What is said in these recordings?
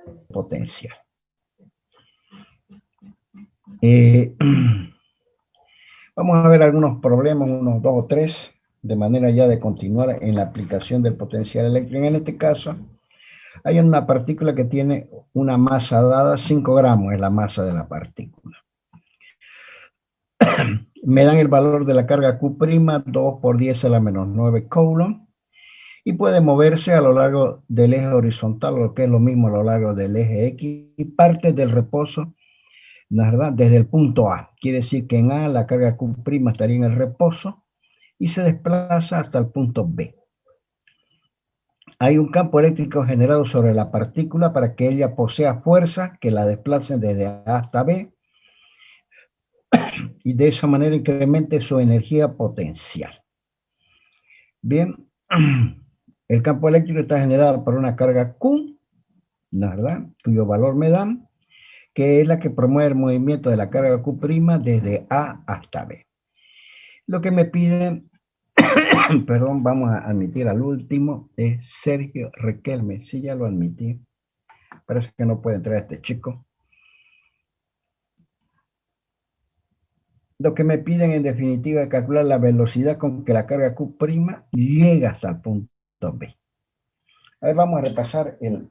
potencial. Vamos a ver algunos problemas, unos 2 o 3, de manera ya de continuar en la aplicación del potencial eléctrico. En este caso, hay una partícula que tiene una masa dada, 5 gramos es la masa de la partícula. Me dan el valor de la carga Q', 2 por 10 a la menos 9 coulomb, y puede moverse a lo largo del eje horizontal, lo que es lo mismo a lo largo del eje X, y parte del reposo, ¿verdad?, desde el punto A. Quiere decir que en A la carga Q' estaría en el reposo y se desplaza hasta el punto B. Hay un campo eléctrico generado sobre la partícula para que ella posea fuerza que la desplacen desde A hasta B, y de esa manera incremente su energía potencial. Bien, el campo eléctrico está generado por una carga Q, ¿verdad?, cuyo valor me dan, que es la que promueve el movimiento de la carga Q' desde A hasta B. Lo que me piden, perdón, vamos a admitir al último, es Sergio Riquelme. Sí, ya lo admití. Parece que no puede entrar este chico. Lo que me piden en definitiva es calcular la velocidad con que la carga Q' llega hasta el punto B. A ver, vamos a repasar el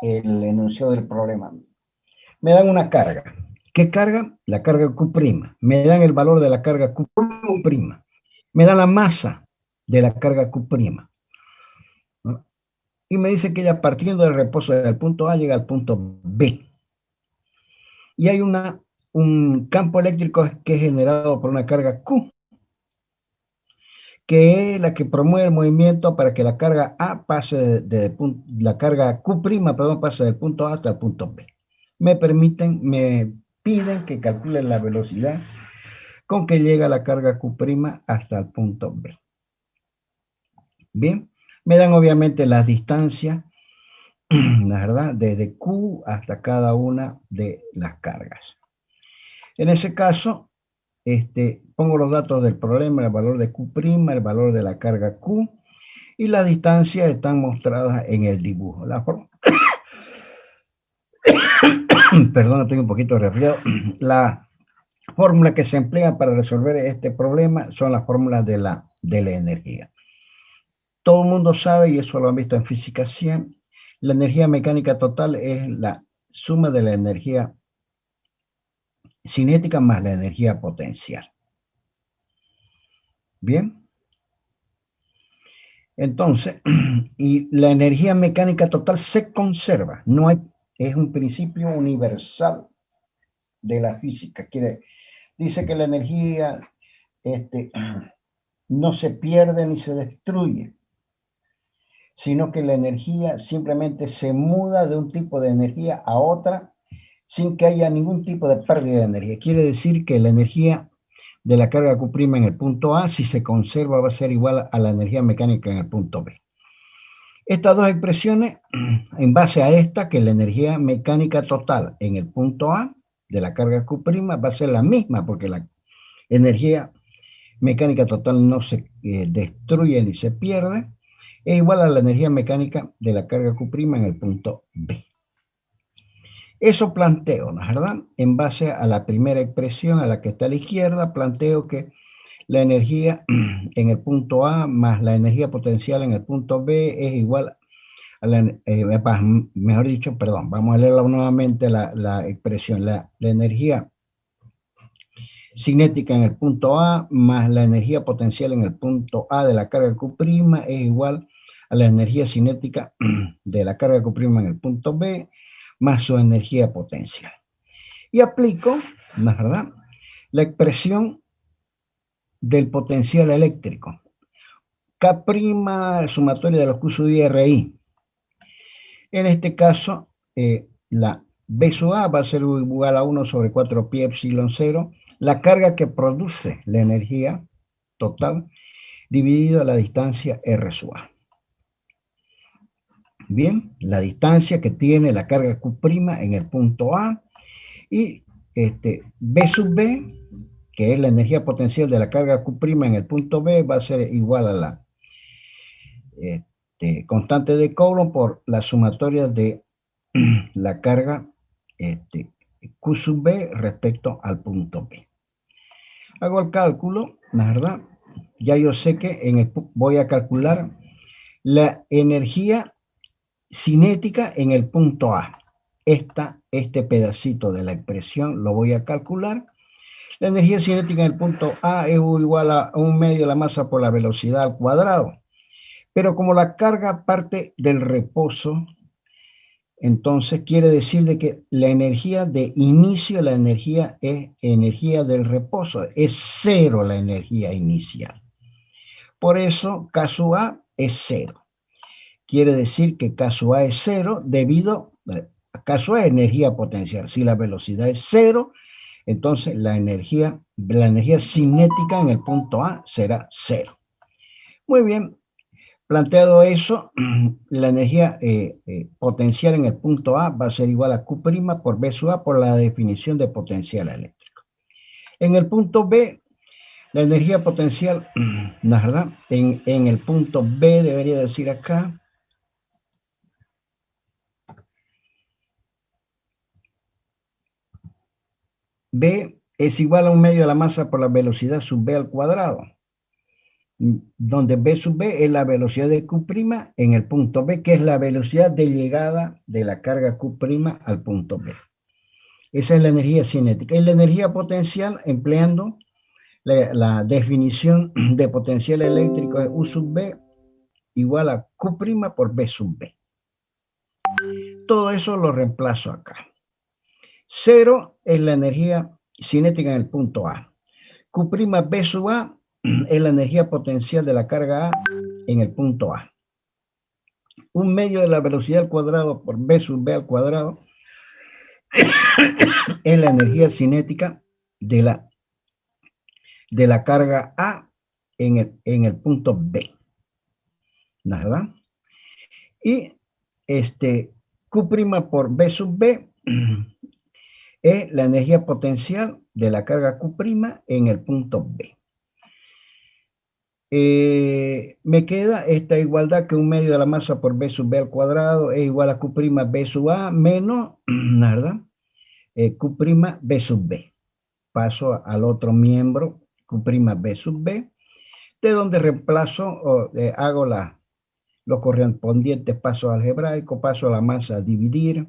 enunciado del problema. Me dan una carga. ¿Qué carga? La carga Q'. Me dan el valor de la carga Q'. Me dan la masa de la carga Q', ¿no? Y me dice que ella, partiendo del reposo del punto A, llega al punto B. Y hay un campo eléctrico que es generado por una carga Q, que es la que promueve el movimiento para que la carga A pase la carga Q', perdón, pase del punto A hasta el punto B. Me piden que calcule la velocidad con que llega la carga Q' hasta el punto B. Bien, me dan obviamente las distancias, la verdad, desde Q hasta cada una de las cargas. En ese caso, pongo los datos del problema, el valor de Q', el valor de la carga Q, y las distancias están mostradas en el dibujo. Perdón, estoy un poquito resfriado. La fórmula que se emplea para resolver este problema son las fórmulas de la energía. Todo el mundo sabe, y eso lo han visto en física 100, la energía mecánica total es la suma de la energía cinética más la energía potencial. Bien. Entonces, y la energía mecánica total se conserva, es un principio universal de la física. Dice que la energía no se pierde ni se destruye, sino que la energía simplemente se muda de un tipo de energía a otra sin que haya ningún tipo de pérdida de energía. Quiere decir que la energía de la carga Q' en el punto A, si se conserva, va a ser igual a la energía mecánica en el punto B. Estas dos expresiones, en base a esta, que la energía mecánica total en el punto A de la carga Q' va a ser la misma, porque la energía mecánica total no se destruye ni se pierde, es igual a la energía mecánica de la carga Q' en el punto B. Eso planteo, ¿no es verdad? En base a la primera expresión, a la que está a la izquierda, planteo que la energía en el punto A más la energía potencial en el punto B es igual a mejor dicho, perdón, vamos a leerla nuevamente la expresión. La energía cinética en el punto A más la energía potencial en el punto A de la carga Q' es igual a la energía cinética de la carga Q' en el punto B más su energía potencial. Y aplico, ¿no es verdad?, la expresión del potencial eléctrico. K', el sumatorio de los Q sub I RI. En este caso, la B sub A va a ser igual a 1 sobre 4 pi epsilon 0, la carga que produce la energía total dividido a la distancia R sub A. Bien, la distancia que tiene la carga Q' en el punto A, y B sub B, que es la energía potencial de la carga Q' en el punto B, va a ser igual a la constante de Coulomb por la sumatoria de la carga Q sub B respecto al punto B. Hago el cálculo, ¿la verdad? Ya yo sé que voy a calcular la energía cinética en el punto A. Este pedacito de la expresión lo voy a calcular. La energía cinética en el punto A es igual a 1/2 de la masa por la velocidad al cuadrado. Pero como la carga parte del reposo, entonces quiere decir de que la energía de inicio, la energía es energía del reposo, es cero la energía inicial. Por eso K sub A es cero. Quiere decir que K sub A es cero debido a K sub A es energía potencial. Si la velocidad es cero, entonces la energía cinética en el punto A será cero. Muy bien. Planteado eso, la energía potencial en el punto A va a ser igual a Q' por B sub A por la definición de potencial eléctrico. En el punto B, la energía potencial, ¿verdad? En el punto B debería decir acá, B es igual a 1/2 de la masa por la velocidad sub B al cuadrado, donde B sub B es la velocidad de Q' en el punto B, que es la velocidad de llegada de la carga Q' al punto B. Esa es la energía cinética. Y la energía potencial, empleando la definición de potencial eléctrico de U sub B igual a Q' por B sub B. Todo eso lo reemplazo acá. Cero es la energía cinética en el punto A. Q' B sub A es la energía potencial de la carga A en el punto A. 1/2 de la velocidad al cuadrado por B sub B al cuadrado es la energía cinética de la carga A en el punto B. ¿Verdad? Y Q' por B sub B es la energía potencial de la carga Q' en el punto B. Me queda esta igualdad que 1/2 de la masa por B sub B al cuadrado es igual a Q' B sub A menos, ¿verdad? Q' B sub B. Paso al otro miembro, Q' B sub B, de donde reemplazo, hago los correspondientes pasos algebraicos, paso a la masa a dividir,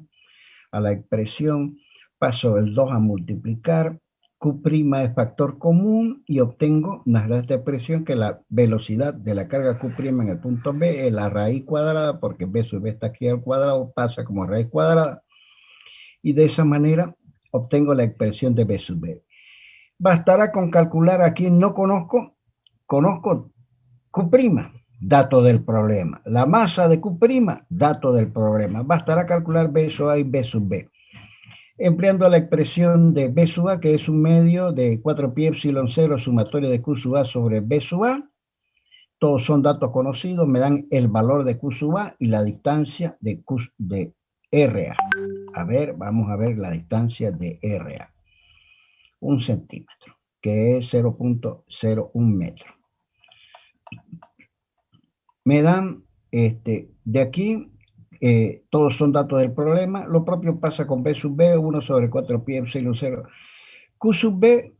a la expresión, paso el 2 a multiplicar, Q' es factor común y obtengo esta expresión que la velocidad de la carga Q' en el punto B es la raíz cuadrada, porque B sub B está aquí al cuadrado, pasa como raíz cuadrada, y de esa manera obtengo la expresión de B sub B. Bastará con calcular aquí, no conozco Q', dato del problema. La masa de Q', dato del problema. Bastará calcular B sub A y B sub B. Empleando la expresión de B sub A, que es un medio de 4π epsilon 0 sumatorio de Q sub A sobre B sub A. Todos son datos conocidos, me dan el valor de Q sub A y la distancia de RA. A ver, vamos a ver la distancia de RA. 1 centímetro, que es 0.01 metro. Me dan, de aquí, todos son datos del problema. Lo propio pasa con B sub B, 1 sobre 4π epsilon 0. Q sub B,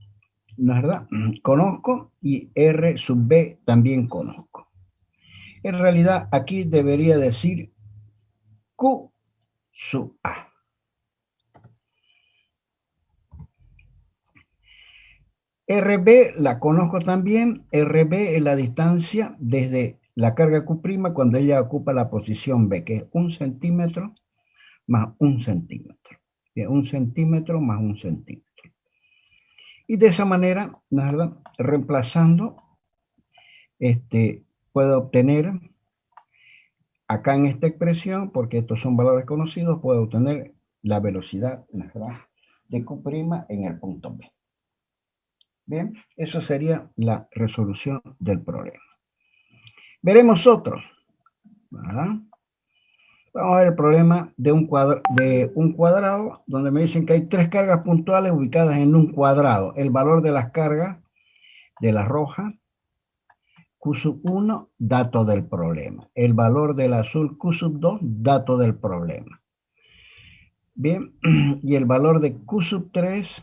¿verdad? Conozco, y R sub B también conozco. En realidad, aquí debería decir Q sub A. RB la conozco también. RB es la distancia desde la carga Q' cuando ella ocupa la posición B, que es 1 centímetro más 1 centímetro. 1 centímetro más 1 centímetro. Y de esa manera, ¿verdad? Reemplazando, puedo obtener, acá en esta expresión, porque estos son valores conocidos, puedo obtener la velocidad, ¿verdad?, de Q' en el punto B. Bien, eso sería la resolución del problema. Veremos otro, ¿verdad? Vamos a ver el problema de un cuadrado, donde me dicen que hay 3 cargas puntuales ubicadas en un cuadrado. El valor de las cargas de la roja, Q sub 1, dato del problema. El valor del azul, Q sub 2, dato del problema. Bien, y el valor de Q sub 3,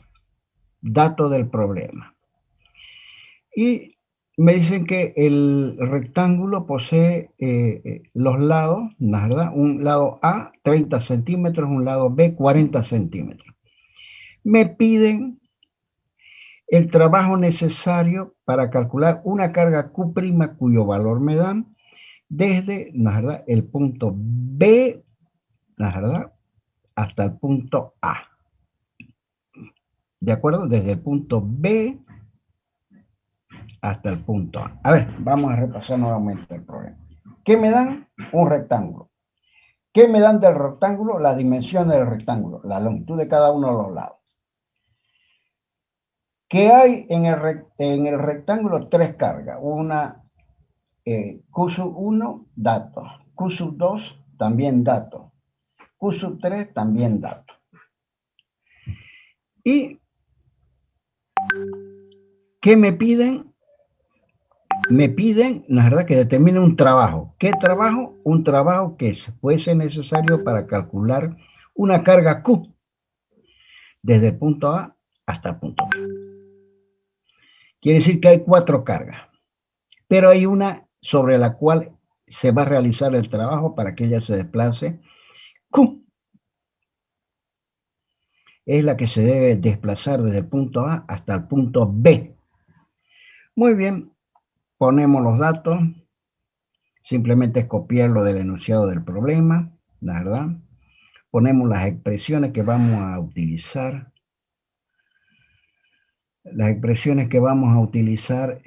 dato del problema. Y me dicen que el rectángulo posee los lados, ¿verdad? Un lado A, 30 centímetros, un lado B, 40 centímetros. Me piden el trabajo necesario para calcular una carga Q' cuyo valor me dan desde, ¿verdad?, el punto B, ¿verdad?, hasta el punto A. ¿De acuerdo? Desde el punto B hasta el punto A. A ver, vamos a repasar nuevamente el problema. ¿Qué me dan? Un rectángulo. ¿Qué me dan del rectángulo? La dimensión del rectángulo, la longitud de cada uno de los lados. ¿Qué hay en el rectángulo? Tres cargas. Una, Q sub 1, datos. Q sub 2, también datos. Q sub 3, también datos. ¿Y qué me piden? Me piden, la verdad, que determine un trabajo. ¿Qué trabajo? Un trabajo que puede ser necesario para calcular una carga Q desde el punto A hasta el punto B. Quiere decir que hay cuatro cargas, pero hay una sobre la cual se va a realizar el trabajo para que ella se desplace. Q es la que se debe desplazar desde el punto A hasta el punto B. Muy bien, ponemos los datos. Simplemente es copiarlo del enunciado del problema, la verdad. Ponemos las expresiones que vamos a utilizar. Las expresiones que vamos a utilizar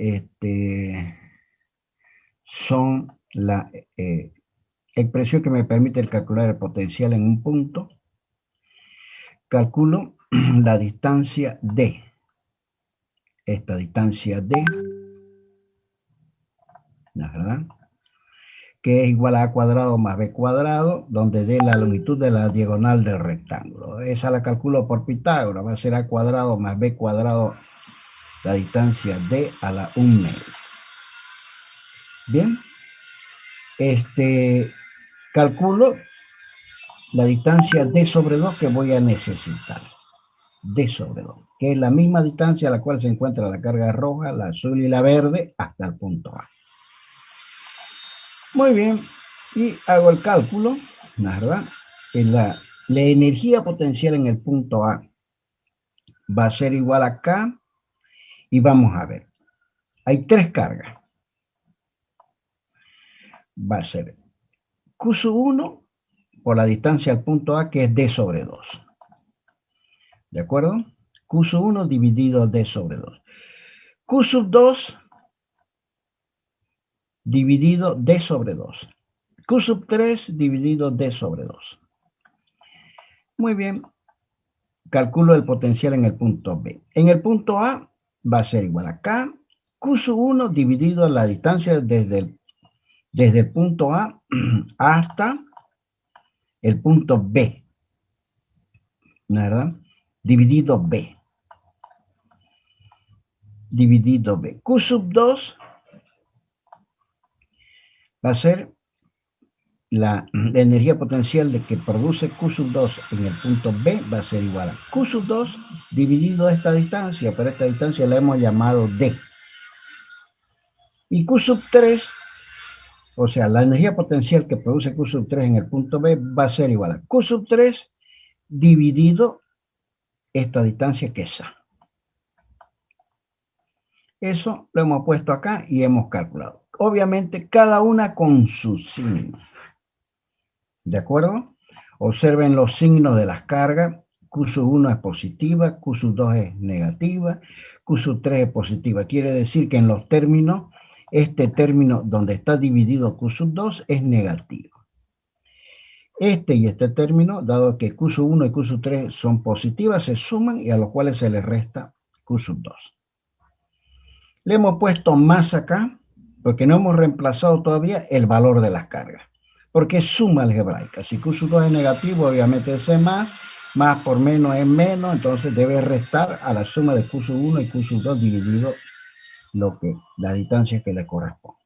son la expresión que me permite calcular el potencial en un punto. Calculo la distancia D. Esta distancia D, la verdad, que es igual a A cuadrado más B cuadrado, donde D es la longitud de la diagonal del rectángulo. Esa la calculo por Pitágoras, va a ser A cuadrado más B cuadrado, la distancia D a la 1 media. Bien, calculo la distancia D sobre 2 que voy a necesitar. D sobre 2, que es la misma distancia a la cual se encuentra la carga roja, la azul y la verde hasta el punto A. Muy bien, y hago el cálculo, ¿verdad? La energía potencial en el punto A va a ser igual a K, y vamos a ver. Hay tres cargas. Va a ser Q sub 1 por la distancia al punto A, que es D sobre 2. ¿De acuerdo? Q sub 1 dividido D sobre 2. Q sub 2 dividido D sobre 2. Q sub 3 dividido D sobre 2. Muy bien. Calculo el potencial en el punto B. En el punto A va a ser igual a K, Q sub 1 dividido la distancia desde el punto A hasta el punto B, ¿verdad? Dividido B. Dividido B. Q sub 2 va a ser la energía potencial de que produce Q sub 2 en el punto B, va a ser igual a Q sub 2 dividido esta distancia, pero esta distancia la hemos llamado D. Y Q sub 3, o sea, la energía potencial que produce Q sub 3 en el punto B va a ser igual a Q sub 3 dividido esta distancia, que es A. Eso lo hemos puesto acá y hemos calculado. Obviamente cada una con su signo. ¿De acuerdo? Observen los signos de las cargas. Q sub 1 es positiva, Q sub 2 es negativa, Q sub 3 es positiva. Quiere decir que en los términos, este término donde está dividido Q sub 2 es negativo. Este y este término, dado que Q sub 1 y Q sub 3 son positivas, se suman y a los cuales se les resta Q sub 2. Le hemos puesto más acá porque no hemos reemplazado todavía el valor de las cargas, porque es suma algebraica. Si Q sub 2 es negativo, obviamente es más por menos es menos, entonces debe restar a la suma de Q sub 1 y Q sub 2 dividido la distancia que le corresponde.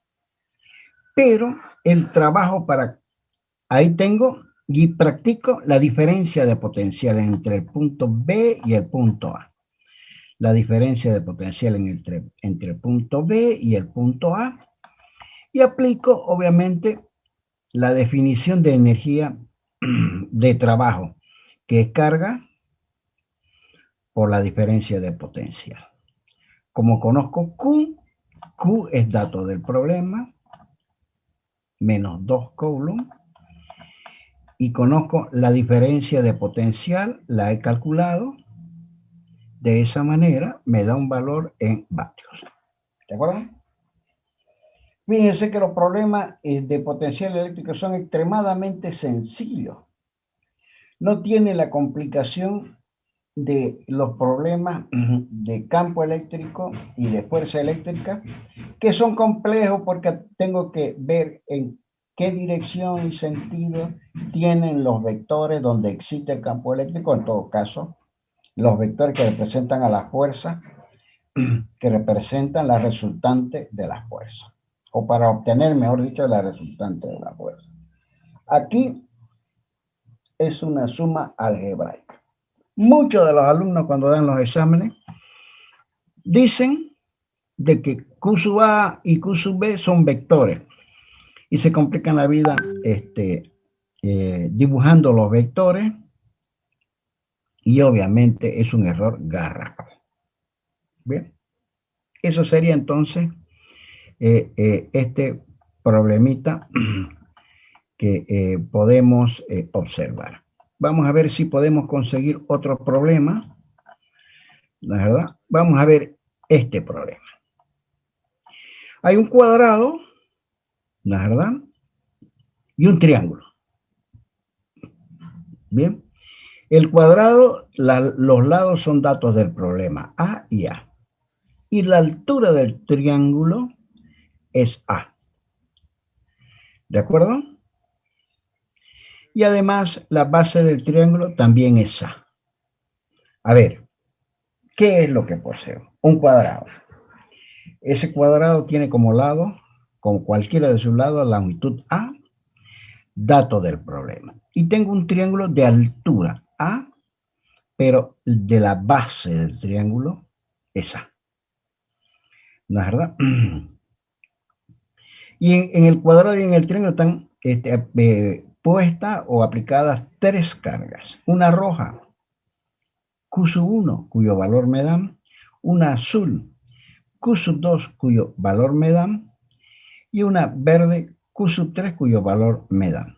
Pero el trabajo ahí tengo y practico la diferencia de potencial entre el punto B y el punto A. La diferencia de potencial entre el punto B y el punto A. Y aplico, obviamente, la definición de energía de trabajo, que es carga por la diferencia de potencial. Como conozco Q es dato del problema, menos 2 Coulomb, y conozco la diferencia de potencial, la he calculado, de esa manera me da un valor en vatios. ¿De acuerdo? Fíjense que los problemas de potencial eléctrico son extremadamente sencillos. No tiene la complicación de los problemas de campo eléctrico y de fuerza eléctrica, que son complejos porque tengo que ver en qué dirección y sentido tienen los vectores donde existe el campo eléctrico, en todo caso, los vectores que representan a las fuerzas, que representan la resultante de las fuerzas, o para obtener, mejor dicho, la resultante de la fuerza. Aquí es una suma algebraica. Muchos de los alumnos cuando dan los exámenes dicen de que Q sub A y Q sub B son vectores y se complican la vida dibujando los vectores, y obviamente es un error garrafal. Bien, eso sería entonces este problemita que podemos observar. Vamos a ver si podemos conseguir otro problema, ¿no es verdad? Vamos a ver este problema. Hay un cuadrado, ¿no es verdad? Y un triángulo. Bien. El cuadrado, los lados son datos del problema, A y A. Y la altura del triángulo es A. ¿De acuerdo? Y además, la base del triángulo también es A. A ver, ¿qué es lo que poseo? Un cuadrado. Ese cuadrado tiene como lado, con cualquiera de sus lados, la longitud A, dato del problema. Y tengo un triángulo de altura A, pero de la base del triángulo es A. ¿No es verdad? Y en el cuadrado y en el triángulo están puestas o aplicadas tres cargas. Una roja, Q sub 1, cuyo valor me dan. Una azul, Q sub 2, cuyo valor me dan. Y una verde, Q sub 3, cuyo valor me dan.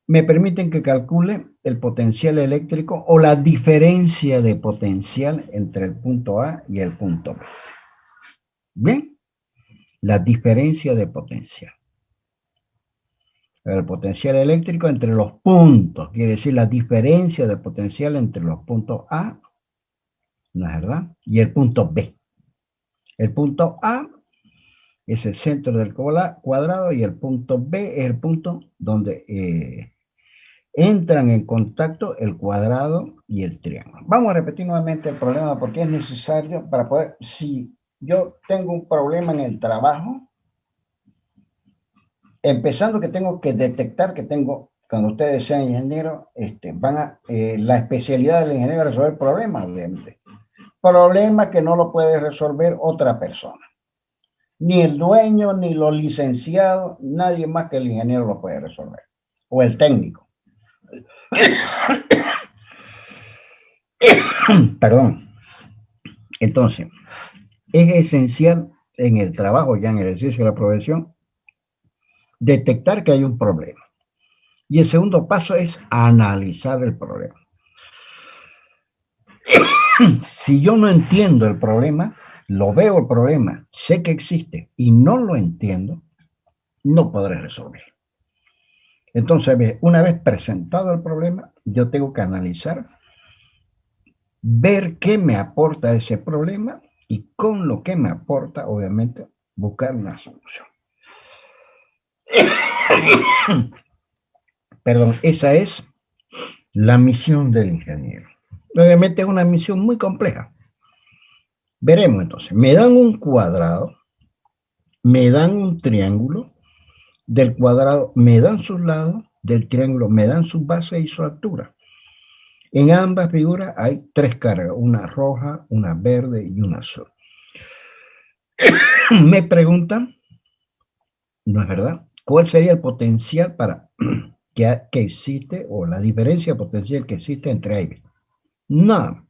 Me permiten que calcule el potencial eléctrico o la diferencia de potencial entre el punto A y el punto B. Bien, la diferencia de potencial. El potencial eléctrico entre los puntos, quiere decir la diferencia de potencial entre los puntos A, ¿no es verdad? Y el punto B. El punto A es el centro del cuadrado y el punto B es el punto donde entran en contacto el cuadrado y el triángulo. Vamos a repetir nuevamente el problema porque es necesario para poder, si yo tengo un problema en el trabajo, empezando que tengo que detectar que tengo, cuando ustedes sean ingenieros, la especialidad del ingeniero es resolver problemas, obviamente. Problemas que no lo puede resolver otra persona. Ni el dueño, ni los licenciados, nadie más que el ingeniero lo puede resolver. O el técnico. Perdón. Entonces, es esencial en el trabajo, ya en el ejercicio de la profesión, detectar que hay un problema. Y el segundo paso es analizar el problema. Si yo no entiendo el problema, lo veo el problema, sé que existe y no lo entiendo, no podré resolver. Entonces, una vez presentado el problema, yo tengo que analizar, ver qué me aporta ese problema y con lo que me aporta, obviamente, buscar una solución. Perdón, esa es la misión del ingeniero. Obviamente es una misión muy compleja. Veremos entonces, me dan un cuadrado, me dan un triángulo, del cuadrado me dan sus lados del triángulo me dan su base y su altura. En ambas figuras hay tres cargas, una roja, una verde y una azul. Me preguntan, ¿no es verdad? ¿Cuál sería el potencial para que existe o la diferencia potencial que existe entre ellos? Nada.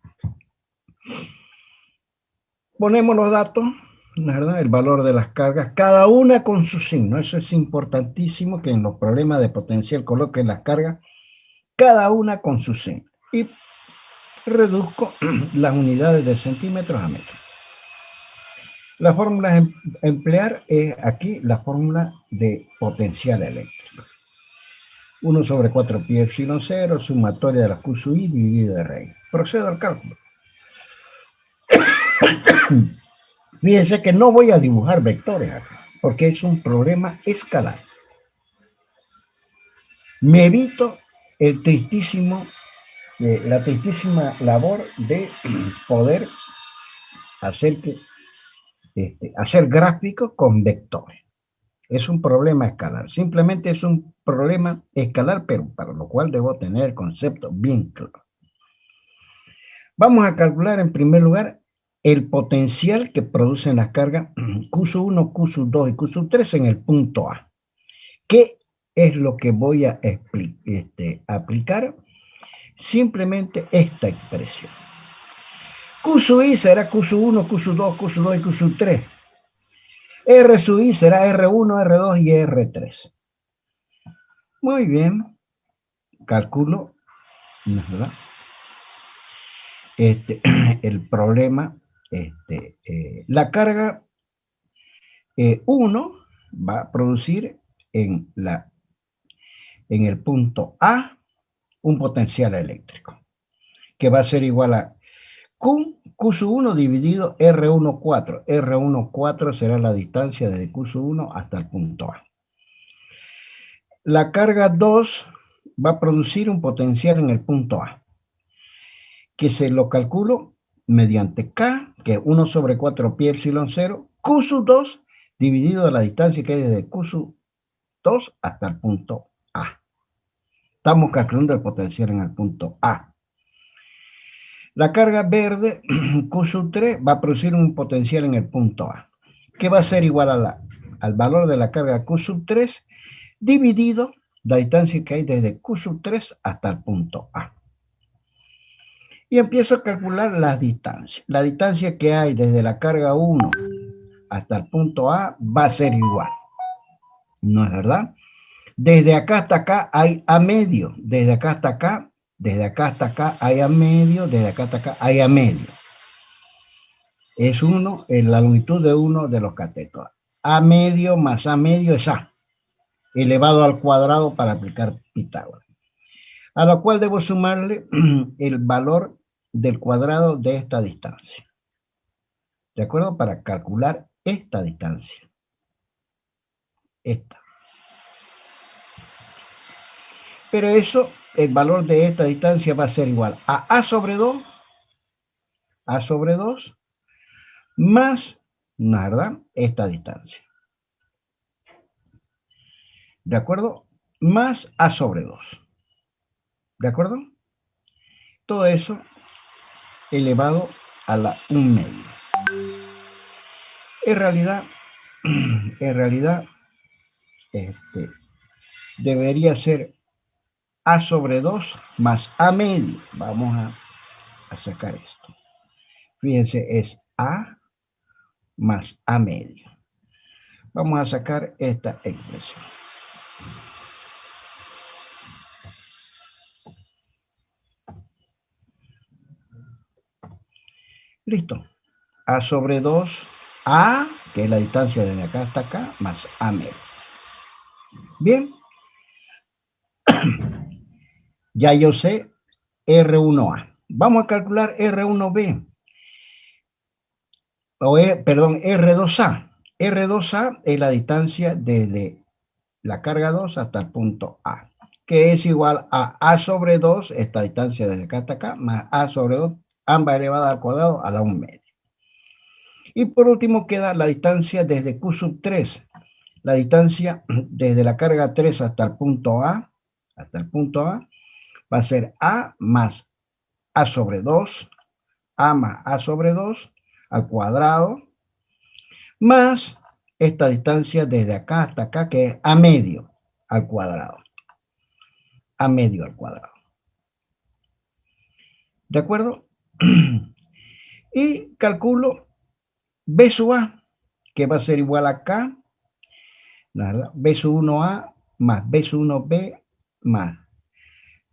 Ponemos los datos, ¿no es verdad? El valor de las cargas, cada una con su signo. Eso es importantísimo que en los problemas de potencial coloquen las cargas, cada una con su signo. Y reduzco las unidades de centímetros a metros. La fórmula a emplear es aquí la fórmula de potencial eléctrico. 1 sobre 4 pi epsilon 0, sumatoria de la Q sub I dividido de raíz. Procedo al cálculo. Fíjense que no voy a dibujar vectores acá, porque es un problema escalar. Me evito el tristísimo, la tristísima labor de poder hacer, hacer gráficos con vectores. Es un problema escalar. Simplemente es un problema escalar, pero para lo cual debo tener el concepto bien claro. Vamos a calcular en primer lugar el potencial que producen las cargas Q sub 1, Q sub 2 y Q sub 3 en el punto A. ¿Qué es lo que voy a aplicar? Simplemente esta expresión. Q sub I será Q sub 1, Q sub 2, Q sub 2 y Q sub 3. R sub I será R1, R2 y R3. Muy bien. Calculo, ¿verdad? El problema, la carga 1 va a producir en el punto A un potencial eléctrico, que va a ser igual a Q sub 1 dividido R1, 4. R1, 4 será la distancia desde Q sub 1 hasta el punto A. La carga 2 va a producir un potencial en el punto A, que se lo calculo mediante K, que es 1 sobre 4 pi epsilon 0, Q sub 2 dividido la distancia que hay desde Q sub 2 hasta el punto A. Estamos calculando el potencial en el punto A. La carga verde, Q sub 3, va a producir un potencial en el punto A, que va a ser igual al valor de la carga Q sub 3 dividido la distancia que hay desde Q sub 3 hasta el punto A. Y empiezo a calcular las distancias. La distancia que hay desde la carga 1 hasta el punto A va a ser igual. ¿No es verdad? Desde acá hasta acá hay A medio. Desde acá hasta acá, desde acá hasta acá hay A medio. Desde acá hasta acá hay A medio. Es 1, en la longitud de uno de los catetos. A medio más A medio es A, elevado al cuadrado para aplicar Pitágoras. A lo cual debo sumarle el valor del cuadrado de esta distancia. ¿De acuerdo? Para calcular esta distancia. Esta. Pero eso, el valor de esta distancia va a ser igual a A sobre 2, más, ¿no es verdad? Esta distancia. ¿De acuerdo? Más A sobre 2. ¿De acuerdo? Todo eso elevado a la 1 medio. En realidad, debería ser A sobre 2 más A medio. Vamos a sacar esto. Fíjense, es A más A medio. Vamos a sacar esta expresión. Listo. A sobre 2, A, que es la distancia desde acá hasta acá, más A medio. Bien. Ya yo sé R1A. Vamos a calcular R1B. Perdón, R2A. R2A es la distancia desde la carga 2 hasta el punto A, que es igual a A sobre 2, esta distancia desde acá hasta acá, más A sobre 2, ambas elevadas al cuadrado a la 1 medio. Y por último queda la distancia desde Q sub 3, la distancia desde la carga 3 hasta el punto A, hasta el punto A, va a ser A más A sobre 2, A más A sobre 2 al cuadrado, más esta distancia desde acá hasta acá, que es A medio al cuadrado. A medio al cuadrado. ¿De acuerdo? Y calculo B sub A, que va a ser igual a K, ¿verdad? B sub 1A más B sub 1B más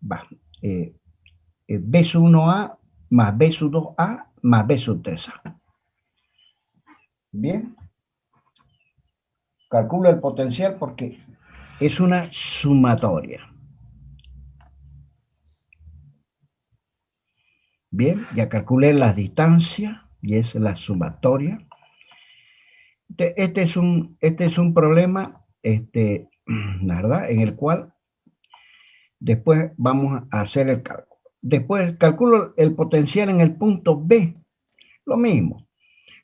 B sub 1A más B sub 2A más B sub 3A. Bien. Calculo el potencial porque es una sumatoria. Bien, ya calculé las distancias y es la sumatoria. Este es un problema, ¿verdad? En el cual después vamos a hacer el cálculo. Después calculo el potencial en el punto B. Lo mismo.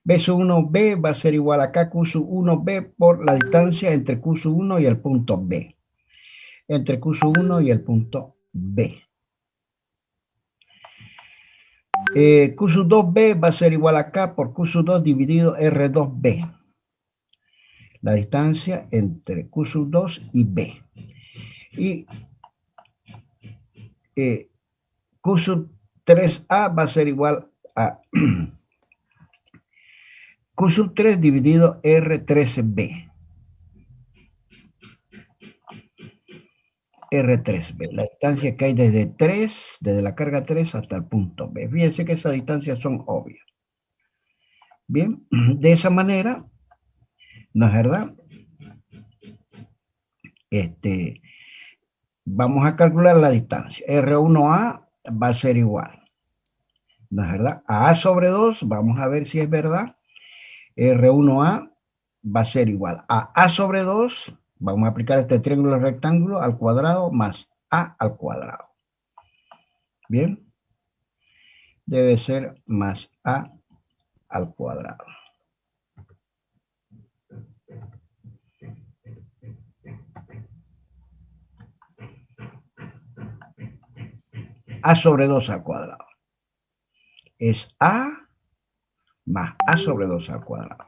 B sub 1B va a ser igual a K Q sub 1B por la distancia entre Q sub 1 y el punto B. Entre Q sub 1 y el punto B. Q sub 2B va a ser igual a K por Q sub 2 dividido R2B. La distancia entre Q sub 2 y B. Y Q sub 3A va a ser igual a Q sub 3 dividido R3B. R3B, la distancia que hay desde la carga 3 hasta el punto B. Fíjense que esas distancias son obvias. Bien, de esa manera, ¿no es verdad? Vamos a calcular la distancia. R1A va a ser igual, ¿no es verdad? A A sobre 2, vamos a ver si es verdad. R1A va a ser igual a A sobre 2, vamos a aplicar este triángulo rectángulo al cuadrado más A al cuadrado. Bien, debe ser más A al cuadrado. A sobre 2 al cuadrado. Es A más A sobre 2 al cuadrado.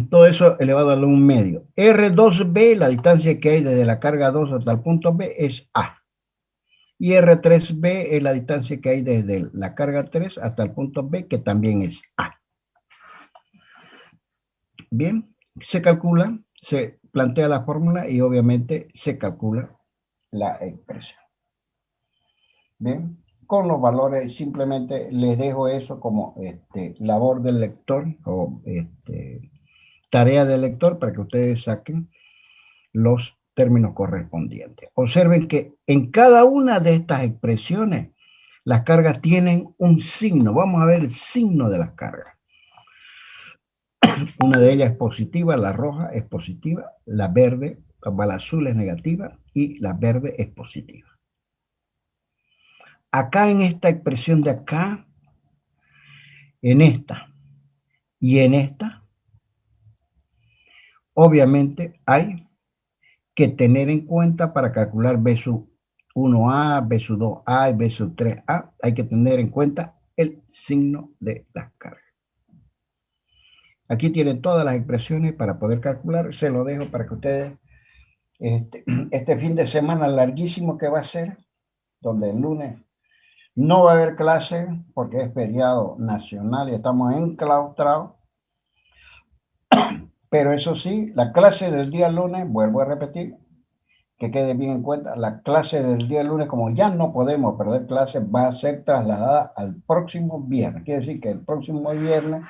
Todo eso elevado a un medio. R2B, la distancia que hay desde la carga 2 hasta el punto B, es A. Y R3B es la distancia que hay desde la carga 3 hasta el punto B, que también es A. Bien, se calcula, se plantea la fórmula y obviamente se calcula la expresión. Bien, con los valores simplemente les dejo eso como labor del lector o tarea del lector para que ustedes saquen los términos correspondientes. Observen que en cada una de estas expresiones las cargas tienen un signo. Vamos a ver el signo de las cargas. Una de ellas es positiva, la roja es positiva, la verde, la azul es negativa y la verde es positiva. Acá en esta expresión de acá, en esta y en esta, obviamente hay que tener en cuenta para calcular B sub 1A, B sub 2A y B sub 3A, hay que tener en cuenta el signo de las cargas. Aquí tienen todas las expresiones para poder calcular, se lo dejo para que ustedes, este fin de semana larguísimo que va a ser, donde el lunes no va a haber clase porque es feriado nacional y estamos enclaustrados. Pero eso sí, la clase del día lunes, vuelvo a repetir, que quede bien en cuenta, la clase del día lunes, como ya no podemos perder clase, va a ser trasladada al próximo viernes. Quiere decir que el próximo viernes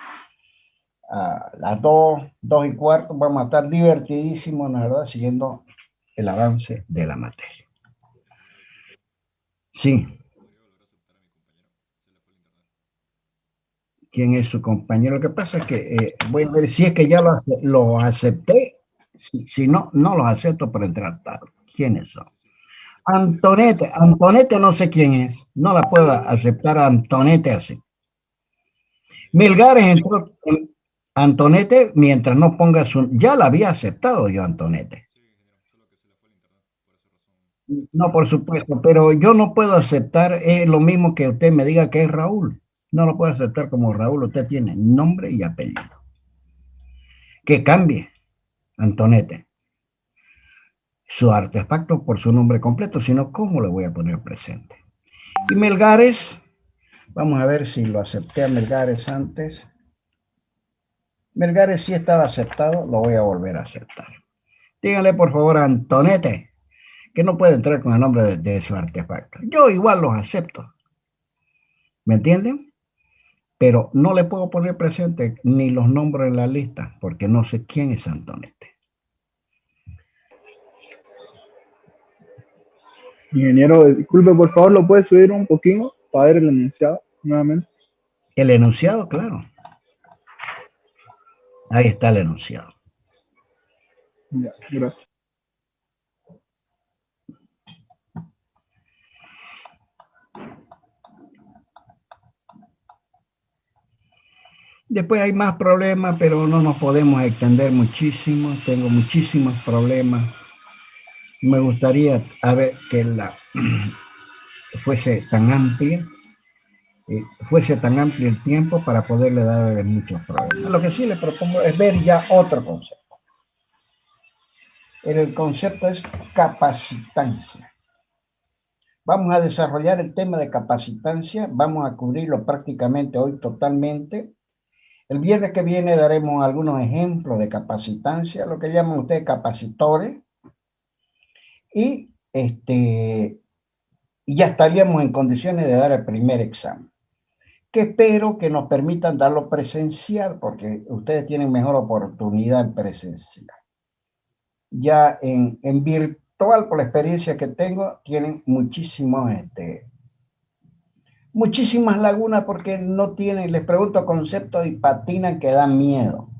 a las 2:15, vamos a estar divertidísimos, la verdad, siguiendo el avance de la materia. Sí. ¿Quién es su compañero? Lo que pasa es que voy a ver si es que ya lo acepté. Si no, no los acepto para entrar tarde. ¿Quiénes son? Antonete. Antonete no sé quién es. No la puedo aceptar a Antonete así. Melgares entró. Antonete, mientras no ponga su... Ya la había aceptado yo, Antonete. No, por supuesto, pero yo no puedo aceptar, es lo mismo que usted me diga que es Raúl. No lo puedo aceptar como Raúl, usted tiene nombre y apellido. Que cambie, Antonete, su artefacto por su nombre completo, sino cómo le voy a poner presente. Y Melgares, vamos a ver si lo acepté a Melgares antes. Melgares sí estaba aceptado, lo voy a volver a aceptar. Díganle por favor a Antonete que no puede entrar con el nombre de su artefacto. Yo igual los acepto, ¿me entienden? Pero no le puedo poner presente ni los nombres en la lista porque no sé quién es Antonete. Ingeniero, disculpe, por favor, ¿lo puede subir un poquito para ver el enunciado nuevamente? El enunciado, claro. Ahí está el enunciado. Ya, gracias. Después hay más problemas, pero no nos podemos extender muchísimo. Tengo muchísimos problemas. Me gustaría a ver que la fuese tan amplia, fuese tan amplio el tiempo para poderle dar muchos problemas. Lo que sí le propongo es ver ya otro concepto. El concepto es capacitancia. Vamos a desarrollar el tema de capacitancia, vamos a cubrirlo prácticamente hoy totalmente. El viernes que viene daremos algunos ejemplos de capacitancia, lo que llaman ustedes capacitores, y ya estaríamos en condiciones de dar el primer examen, que espero que nos permitan darlo presencial, porque ustedes tienen mejor oportunidad en presencial. Ya en virtual, por la experiencia que tengo, tienen muchísimas lagunas porque no tienen, les pregunto conceptos y patinan que dan miedo.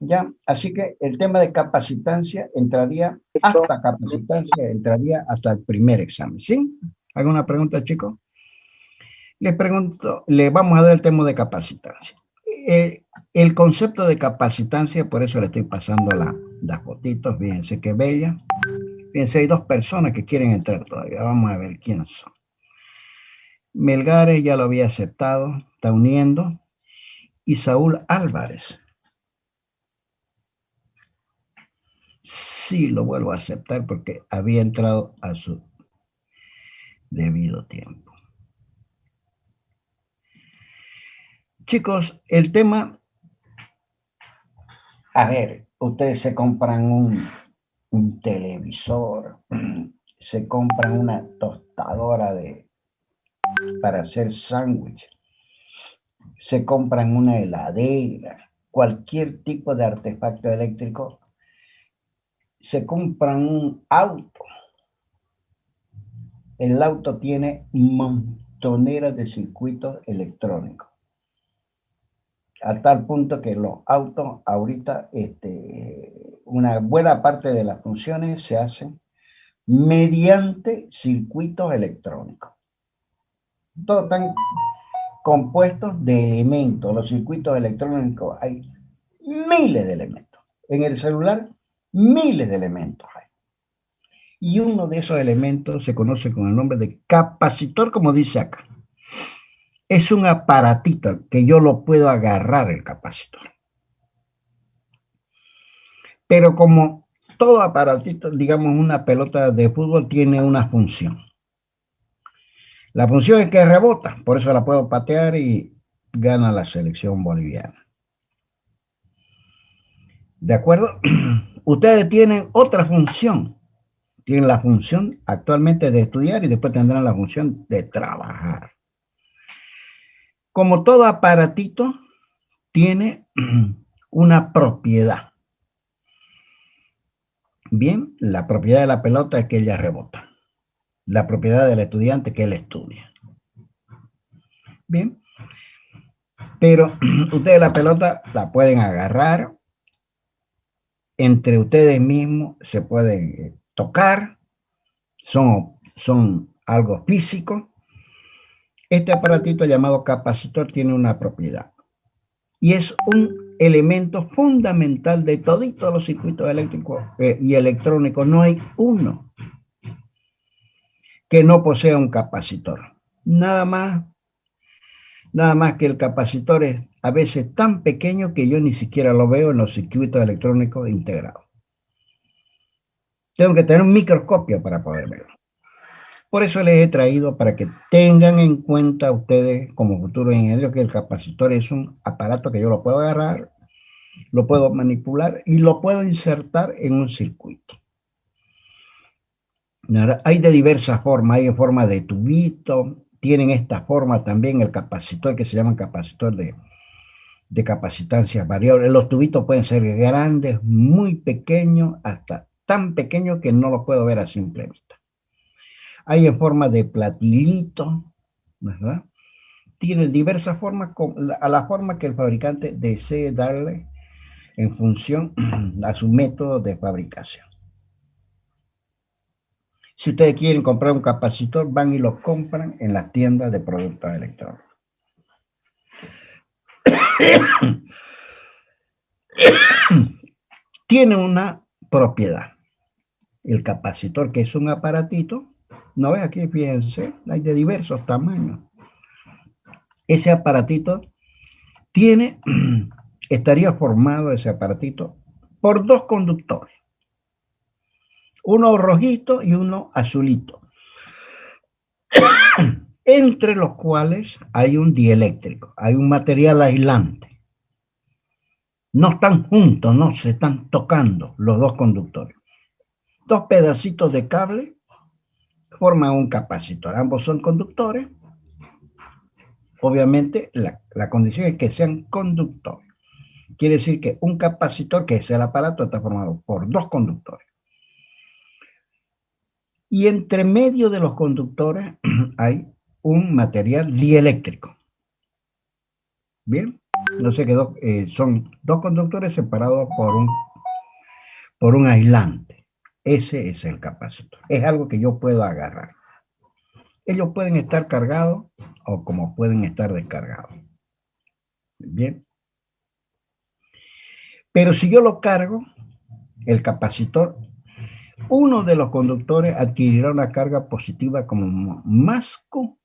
¿Ya? Así que el tema de capacitancia entraría hasta el primer examen. ¿Sí? ¿Alguna pregunta, chicos? Les pregunto, le vamos a dar el tema de capacitancia. El concepto de capacitancia, por eso le estoy pasando las fotitos, fíjense qué bella. Fíjense, hay dos personas que quieren entrar todavía. Vamos a ver quiénes son. Melgares ya lo había aceptado, está uniendo. Y Saúl Álvarez. Sí, lo vuelvo a aceptar porque había entrado a su debido tiempo. Chicos, el tema, a ver, ustedes se compran un televisor, se compran una tostadora para hacer sándwich, se compran una heladera, cualquier tipo de artefacto eléctrico, se compran un auto. El auto tiene montoneras de circuitos electrónicos, a tal punto que los autos ahorita, una buena parte de las funciones se hacen mediante circuitos electrónicos. Todos están compuestos de elementos. Los circuitos electrónicos hay miles de elementos. En el celular, miles de elementos hay. Y uno de esos elementos se conoce con el nombre de capacitor, como dice acá. Es un aparatito que yo lo puedo agarrar el capacitor. Pero como todo aparatito, digamos una pelota de fútbol tiene una función. La función es que rebota, por eso la puedo patear y gana la selección boliviana. ¿De acuerdo? Ustedes tienen otra función. Tienen la función actualmente de estudiar y después tendrán la función de trabajar. Como todo aparatito, tiene una propiedad. Bien, la propiedad de la pelota es que ella rebota. La propiedad del estudiante es que él estudia. Bien, pero ustedes la pelota la pueden agarrar, entre ustedes mismos se pueden tocar, son algo físico. Este aparatito llamado capacitor tiene una propiedad y es un elemento fundamental de toditos los circuitos eléctricos y electrónicos. No hay uno que no posea un capacitor. Nada más que el capacitor es a veces tan pequeño que yo ni siquiera lo veo en los circuitos electrónicos integrados. Tengo que tener un microscopio para poder verlo. Por eso les he traído para que tengan en cuenta ustedes como futuros ingenieros que el capacitor es un aparato que yo lo puedo agarrar, lo puedo manipular y lo puedo insertar en un circuito. Hay de diversas formas, hay en forma de tubito, tienen esta forma también el capacitor que se llama capacitor de capacitancia variable. Los tubitos pueden ser grandes, muy pequeños, hasta tan pequeños que no los puedo ver a simple vista. Hay en forma de platillito, ¿verdad? Tiene diversas formas, a la forma que el fabricante desee darle en función a su método de fabricación. Si ustedes quieren comprar un capacitor, van y lo compran en las tiendas de productos electrónicos. Tiene una propiedad. El capacitor, que es un aparatito, no ves aquí, fíjense, hay de diversos tamaños. Ese aparatito estaría formado ese aparatito por dos conductores. Uno rojito y uno azulito. Entre los cuales hay un dieléctrico, hay un material aislante. No están juntos, no se están tocando los dos conductores. Dos pedacitos de cable forman un capacitor. Ambos son conductores. Obviamente, la condición es que sean conductores. Quiere decir que un capacitor, que es el aparato, está formado por dos conductores. Y entre medio de los conductores hay un material dieléctrico. Bien, no sé qué son dos conductores separados por un aislante. Ese es el capacitor. Es algo que yo puedo agarrar. Ellos pueden estar cargados o como pueden estar descargados. Bien. Pero si yo lo cargo, el capacitor, uno de los conductores adquirirá una carga positiva como más Q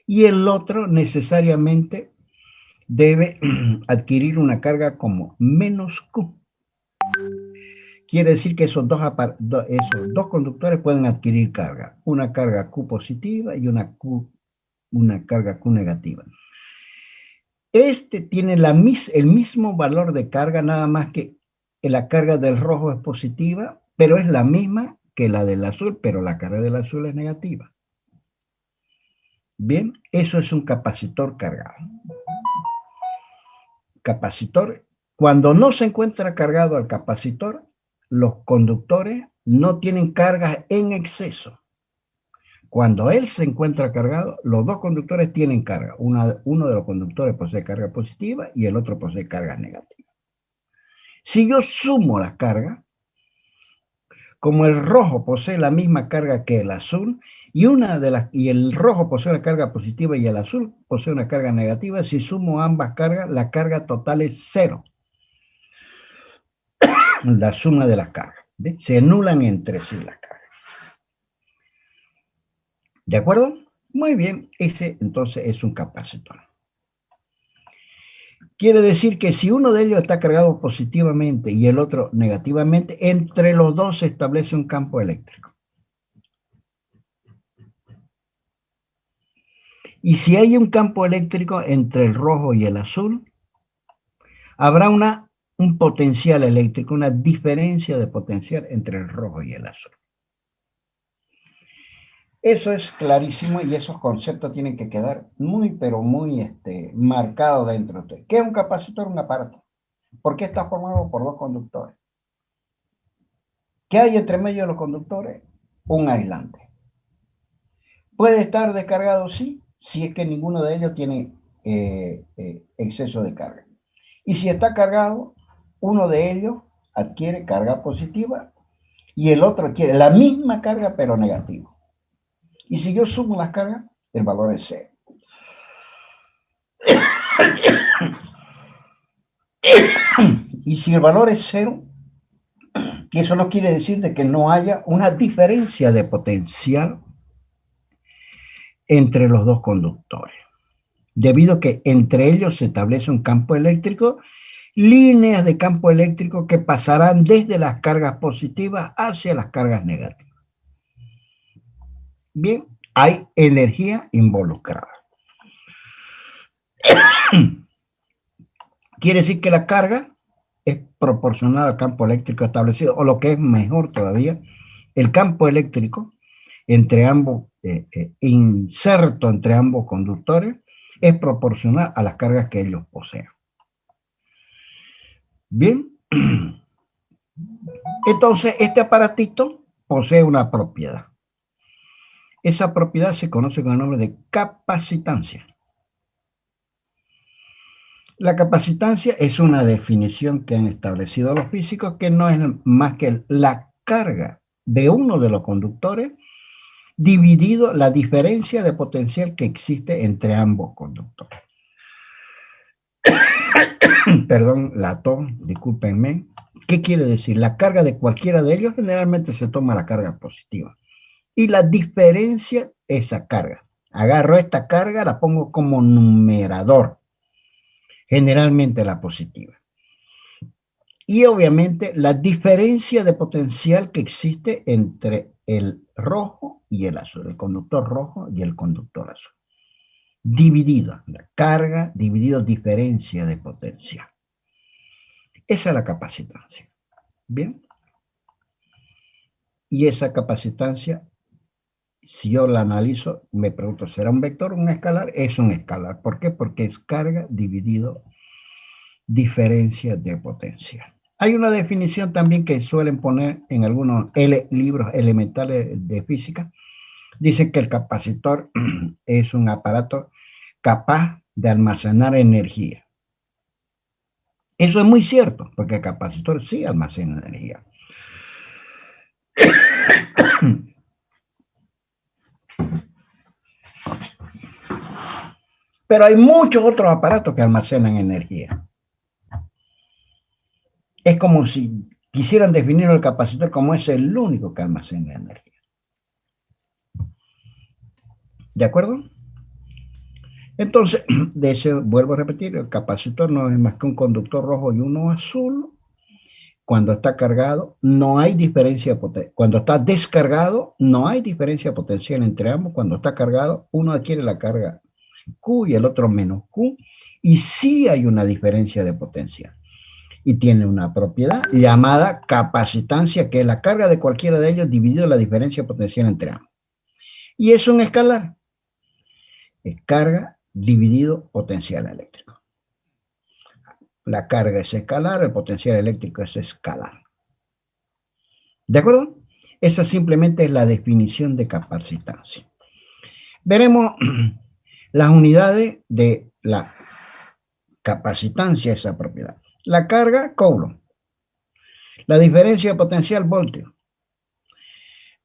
y el otro necesariamente debe adquirir una carga como menos Q. Quiere decir que esos dos conductores pueden adquirir carga, una carga Q positiva y una carga Q negativa. Este tiene el mismo valor de carga, nada más que la carga del rojo es positiva, pero es la misma que la del azul, pero la carga del azul es negativa. Bien, eso es un capacitor cargado. Capacitor, cuando no se encuentra cargado el capacitor, los conductores no tienen carga en exceso. Cuando él se encuentra cargado, los dos conductores tienen carga. Uno de los conductores posee carga positiva y el otro posee carga negativa. Si yo sumo las cargas, como el rojo posee la misma carga que el azul, y el rojo posee una carga positiva y el azul posee una carga negativa, si sumo ambas cargas, la carga total es cero. La suma de las cargas. ¿Ves? Se anulan entre sí las cargas. ¿De acuerdo? Muy bien, ese entonces es un capacitor. Quiere decir que si uno de ellos está cargado positivamente y el otro negativamente, entre los dos se establece un campo eléctrico. Y si hay un campo eléctrico entre el rojo y el azul, habrá un potencial eléctrico, una diferencia de potencial entre el rojo y el azul. Eso es clarísimo y esos conceptos tienen que quedar muy, pero muy marcados dentro de ustedes. ¿Qué es un capacitor? Un aparato. ¿Por qué está formado por dos conductores? ¿Qué hay entre medio de los conductores? Un aislante. ¿Puede estar descargado? Sí, si es que ninguno de ellos tiene exceso de carga. Y si está cargado, uno de ellos adquiere carga positiva y el otro adquiere la misma carga pero negativa. Y si yo sumo las cargas, el valor es cero. Y si el valor es cero, Y eso no quiere decir de que no haya una diferencia de potencial entre los dos conductores, debido a que entre ellos se establece un campo eléctrico, líneas de campo eléctrico que pasarán desde las cargas positivas hacia las cargas negativas. Bien, hay energía involucrada. Quiere decir que la carga es proporcional al campo eléctrico establecido, o lo que es mejor todavía, el campo eléctrico entre ambos, inserto entre ambos conductores, es proporcional a las cargas que ellos poseen. Bien, entonces este aparatito posee una propiedad. Esa propiedad se conoce con el nombre de capacitancia. La capacitancia es una definición que han establecido los físicos, que no es más que la carga de uno de los conductores dividido la diferencia de potencial que existe entre ambos conductores. Perdón, la tos, discúlpenme. ¿Qué quiere decir? La carga de cualquiera de ellos generalmente se toma la carga positiva. Y la diferencia, esa carga. Agarro esta carga, la pongo como numerador. Generalmente la positiva. Y obviamente la diferencia de potencial que existe entre el rojo y el azul, el conductor rojo y el conductor azul. Dividido, la carga dividido diferencia de potencial. Esa es la capacitancia. Bien. Y esa capacitancia, si yo la analizo, me pregunto, ¿será un vector o un escalar? Es un escalar. ¿Por qué? Porque es carga dividido diferencia de potencial. Hay una definición también que suelen poner en algunos libros elementales de física. Dice que el capacitor es un aparato capaz de almacenar energía. Eso es muy cierto, porque el capacitor sí almacena energía. Pero hay muchos otros aparatos que almacenan energía. Es como si quisieran definir el capacitor como es el único que almacena energía. ¿De acuerdo? Entonces, de ese, vuelvo a repetir, el capacitor no es más que un conductor rojo y uno azul. Cuando está cargado, no hay diferencia potencial. Cuando está descargado, no hay diferencia potencial entre ambos. Cuando está cargado, uno adquiere la carga Q y el otro menos Q. Y sí hay una diferencia de potencial. Y tiene una propiedad llamada capacitancia, que es la carga de cualquiera de ellos dividido la diferencia potencial entre ambos. Y es un escalar. Es carga dividido potencial eléctrico. La carga es escalar, el potencial eléctrico es escalar. ¿De acuerdo? Esa simplemente es la definición de capacitancia. Veremos las unidades de la capacitancia, esa propiedad. La carga, Coulomb. La diferencia de potencial, voltio.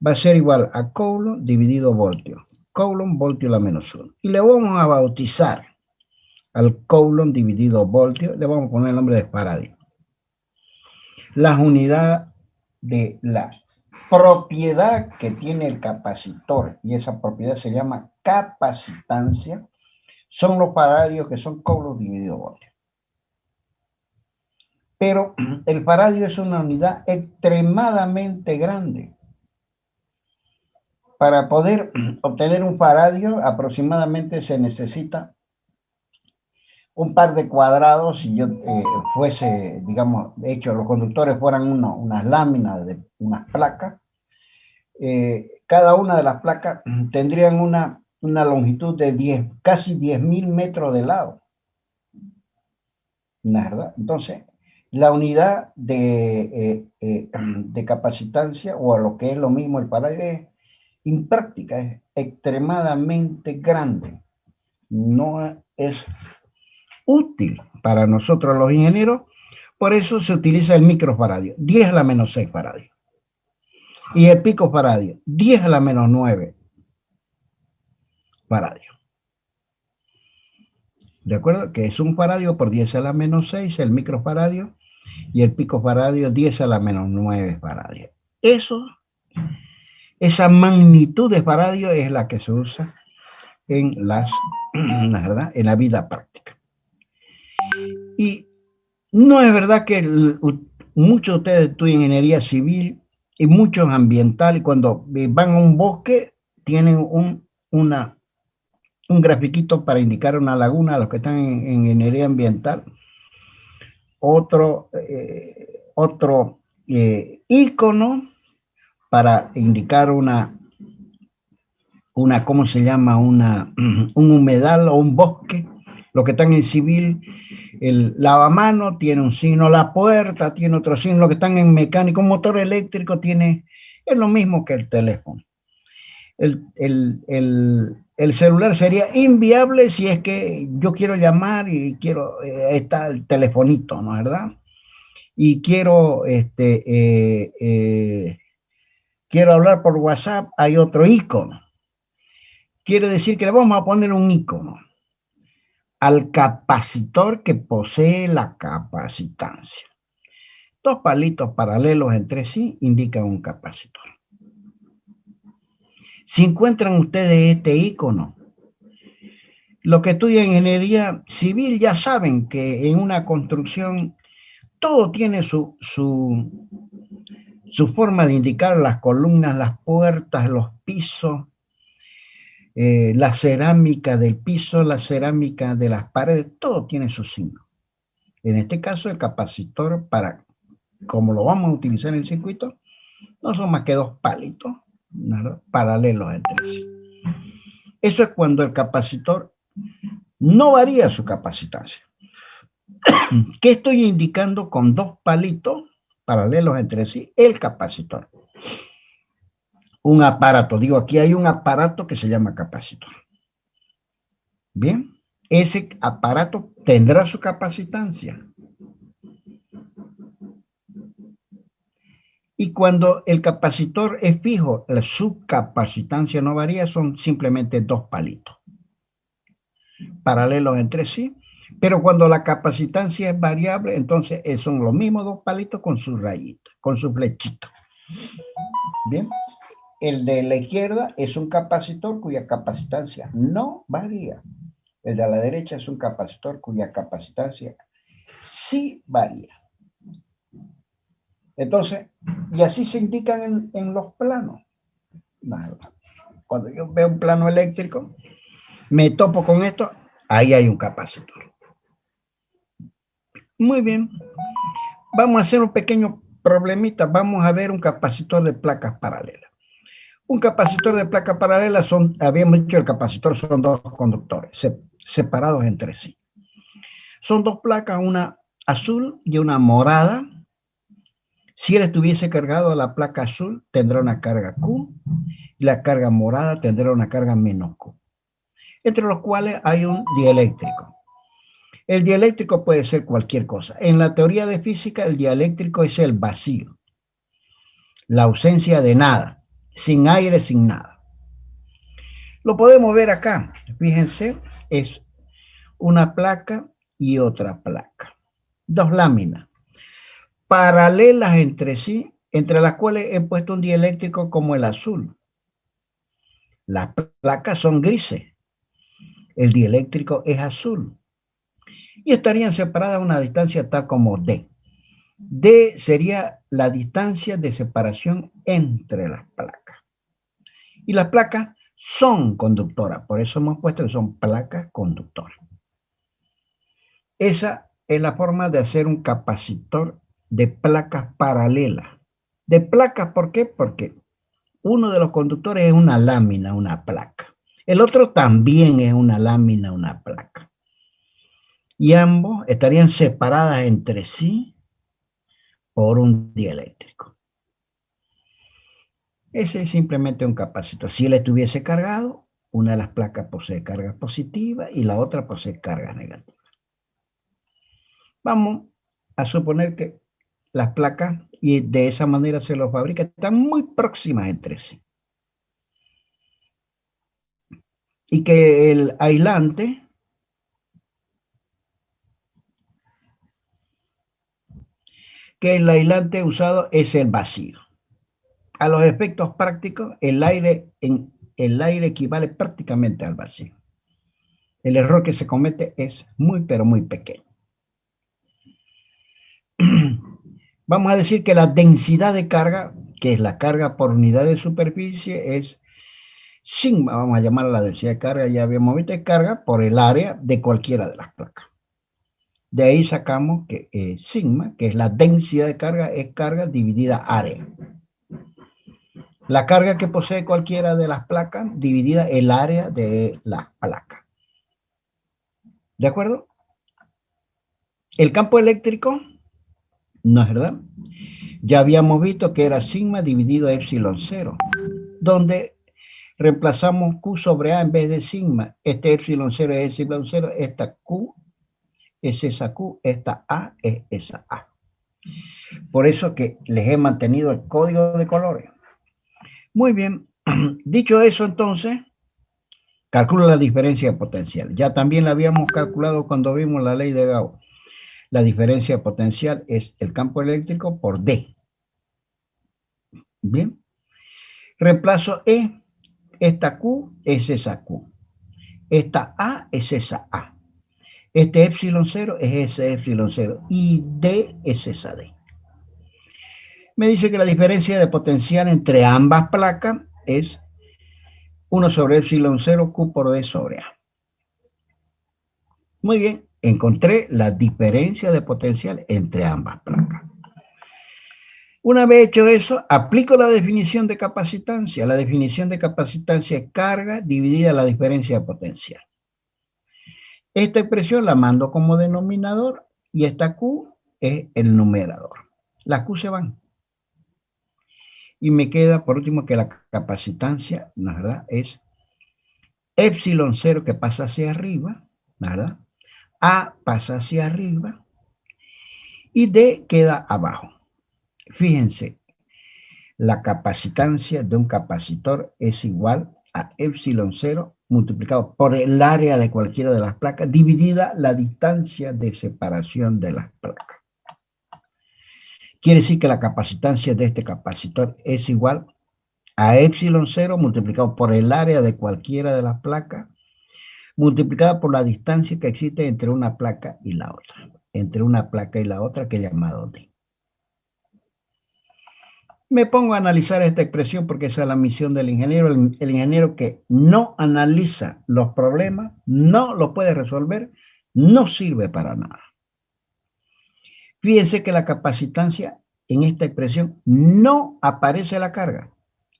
Va a ser igual a Coulomb dividido voltio. Coulomb, voltio a la menos 1. Y le vamos a bautizar al Coulomb dividido voltio, le vamos a poner el nombre de faradio. Las unidades de la propiedad que tiene el capacitor, y esa propiedad se llama capacitancia, son los faradios, que son Coulomb dividido voltio. Pero el faradio es una unidad extremadamente grande. Para poder obtener un faradio aproximadamente se necesita un par de cuadrados. Si yo fuese, digamos, de hecho los conductores fueran unas láminas de unas placas, cada una de las placas tendrían una longitud de casi 10.000 metros de lado. ¿Verdad? Entonces, la unidad de capacitancia, o a lo que es lo mismo el faradio, es impráctica, es extremadamente grande. No es útil para nosotros los ingenieros, por eso se utiliza el microfaradio, 10 a la menos 6 faradio. Y el picofaradio, 10 a la menos 9 faradio. ¿De acuerdo? Que es un faradio por 10 a la menos 6, el microfaradio. y el picofaradio 10 a la menos 9 faradios. Esa magnitud de faradio es la que se usa en ¿verdad? En la vida práctica. Y no es verdad que muchos de ustedes estudian ingeniería civil y muchos ambiental, y cuando van a un bosque tienen un grafiquito para indicar una laguna a los que están en ingeniería ambiental, otro icono para indicar ¿cómo se llama? Un humedal o un bosque. Los que están en civil, el lavamano tiene un signo, la puerta tiene otro signo, los que están en mecánico, un motor eléctrico es lo mismo que el teléfono. El celular sería inviable si es que yo quiero llamar y quiero, está el telefonito, ¿no es verdad? Y quiero hablar por WhatsApp, hay otro icono. Quiere decir que le vamos a poner un icono al capacitor que posee la capacitancia. Dos palitos paralelos entre sí indican un capacitor. Si encuentran ustedes este icono, los que estudian ingeniería civil ya saben que en una construcción todo tiene su forma de indicar las columnas, las puertas, los pisos, la cerámica del piso, la cerámica de las paredes, todo tiene su signo. En este caso, el capacitor, como lo vamos a utilizar en el circuito, no son más que dos palitos, ¿no?, paralelos entre sí. Eso es cuando el capacitor no varía su capacitancia. ¿Qué estoy indicando con dos palitos paralelos entre sí? El capacitor. Un aparato, digo, aquí hay un aparato que se llama capacitor. Bien, ese aparato tendrá su capacitancia. Y cuando el capacitor es fijo, su capacitancia no varía, son simplemente dos palitos paralelos entre sí. Pero cuando la capacitancia es variable, entonces son los mismos dos palitos con su rayita, con su flechita. Bien, el de la izquierda es un capacitor cuya capacitancia no varía. El de la derecha es un capacitor cuya capacitancia sí varía. Entonces, y así se indican en los planos. Cuando yo veo un plano eléctrico, me topo con esto, ahí hay un capacitor. Muy bien. Vamos a hacer un pequeño problemita. Vamos a ver un capacitor de placas paralelas. Un capacitor de placas paralelas habíamos dicho, el capacitor son dos conductores separados entre sí. Son dos placas, una azul y una morada. Si él estuviese cargado a la placa azul, tendrá una carga Q, y la carga morada tendrá una carga menos Q, entre los cuales hay un dieléctrico. El dieléctrico puede ser cualquier cosa. En la teoría de física, el dieléctrico es el vacío, la ausencia de nada, sin aire, sin nada. Lo podemos ver acá. Fíjense, es una placa y otra placa. Dos láminas paralelas entre sí, entre las cuales he puesto un dieléctrico como el azul. Las placas son grises. El dieléctrico es azul. Y estarían separadas a una distancia tal como D. D sería la distancia de separación entre las placas. Y las placas son conductoras, por eso hemos puesto que son placas conductoras. Esa es la forma de hacer un capacitor de placas paralelas. De placas, ¿por qué? Porque uno de los conductores es una lámina, una placa. El otro también es una lámina, una placa. Y ambos estarían separadas entre sí por un dieléctrico. Ese es simplemente un capacitor. Si él estuviese cargado, una de las placas posee carga positiva y la otra posee carga negativa. Vamos a suponer que las placas, y de esa manera se los fabrica, están muy próximas entre sí. Y que el que el aislante usado es el vacío. A los efectos prácticos, el aire equivale prácticamente al vacío. El error que se comete es muy, pero muy pequeño. Vamos a decir que la densidad de carga, que es la carga por unidad de superficie, es sigma, vamos a llamar la densidad de carga, ya habíamos visto, de carga por el área de cualquiera de las placas. De ahí sacamos que sigma, que es la densidad de carga, es carga dividida área. La carga que posee cualquiera de las placas dividida el área de la placa. ¿De acuerdo? El campo eléctrico, ¿no es verdad? Ya habíamos visto que era sigma dividido epsilon cero, donde reemplazamos Q sobre A en vez de sigma. Este epsilon cero es epsilon cero, esta Q es esa Q, esta A es esa A. Por eso que les he mantenido el código de colores. Muy bien, dicho eso entonces, calculo la diferencia potencial. Ya también la habíamos calculado cuando vimos la ley de Gauss. La diferencia potencial es el campo eléctrico por D. Bien, reemplazo E, esta Q es esa Q, esta A es esa A, este epsilon cero es ese epsilon cero y D es esa D. Me dice que la diferencia de potencial entre ambas placas es 1 sobre epsilon 0 Q por D sobre A. Muy bien, encontré la diferencia de potencial entre ambas placas. Una vez hecho eso, aplico la definición de capacitancia. La definición de capacitancia es carga dividida la diferencia de potencial. Esta expresión la mando como denominador y esta Q es el numerador. Las Q se van. Y me queda por último que la capacitancia, ¿no es verdad? Es epsilon 0 que pasa hacia arriba, ¿no es verdad? A pasa hacia arriba y D queda abajo. Fíjense, la capacitancia de un capacitor es igual a epsilon 0 multiplicado por el área de cualquiera de las placas dividida la distancia de separación de las placas. Quiere decir que la capacitancia de este capacitor es igual a epsilon 0 multiplicado por el área de cualquiera de las placas multiplicada por la distancia que existe entre una placa y la otra. Entre una placa y la otra que he llamado D. Me pongo a analizar esta expresión porque esa es la misión del ingeniero. El ingeniero que no analiza los problemas, no los puede resolver, no sirve para nada. Fíjense que la capacitancia en esta expresión no aparece la carga.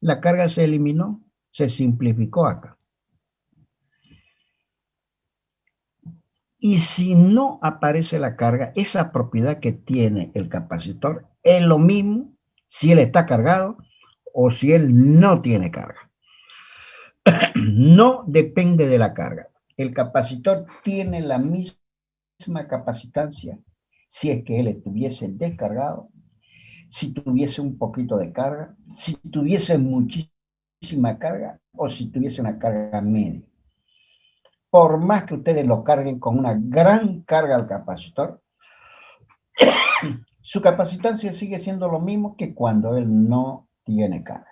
La carga se eliminó, se simplificó acá. Y si no aparece la carga, esa propiedad que tiene el capacitor es lo mismo si él está cargado o si él no tiene carga. No depende de la carga. El capacitor tiene la misma capacitancia si es que él estuviese descargado, si tuviese un poquito de carga, si tuviese muchísima carga o si tuviese una carga media. Por más que ustedes lo carguen con una gran carga al capacitor, su capacitancia sigue siendo lo mismo que cuando él no tiene carga.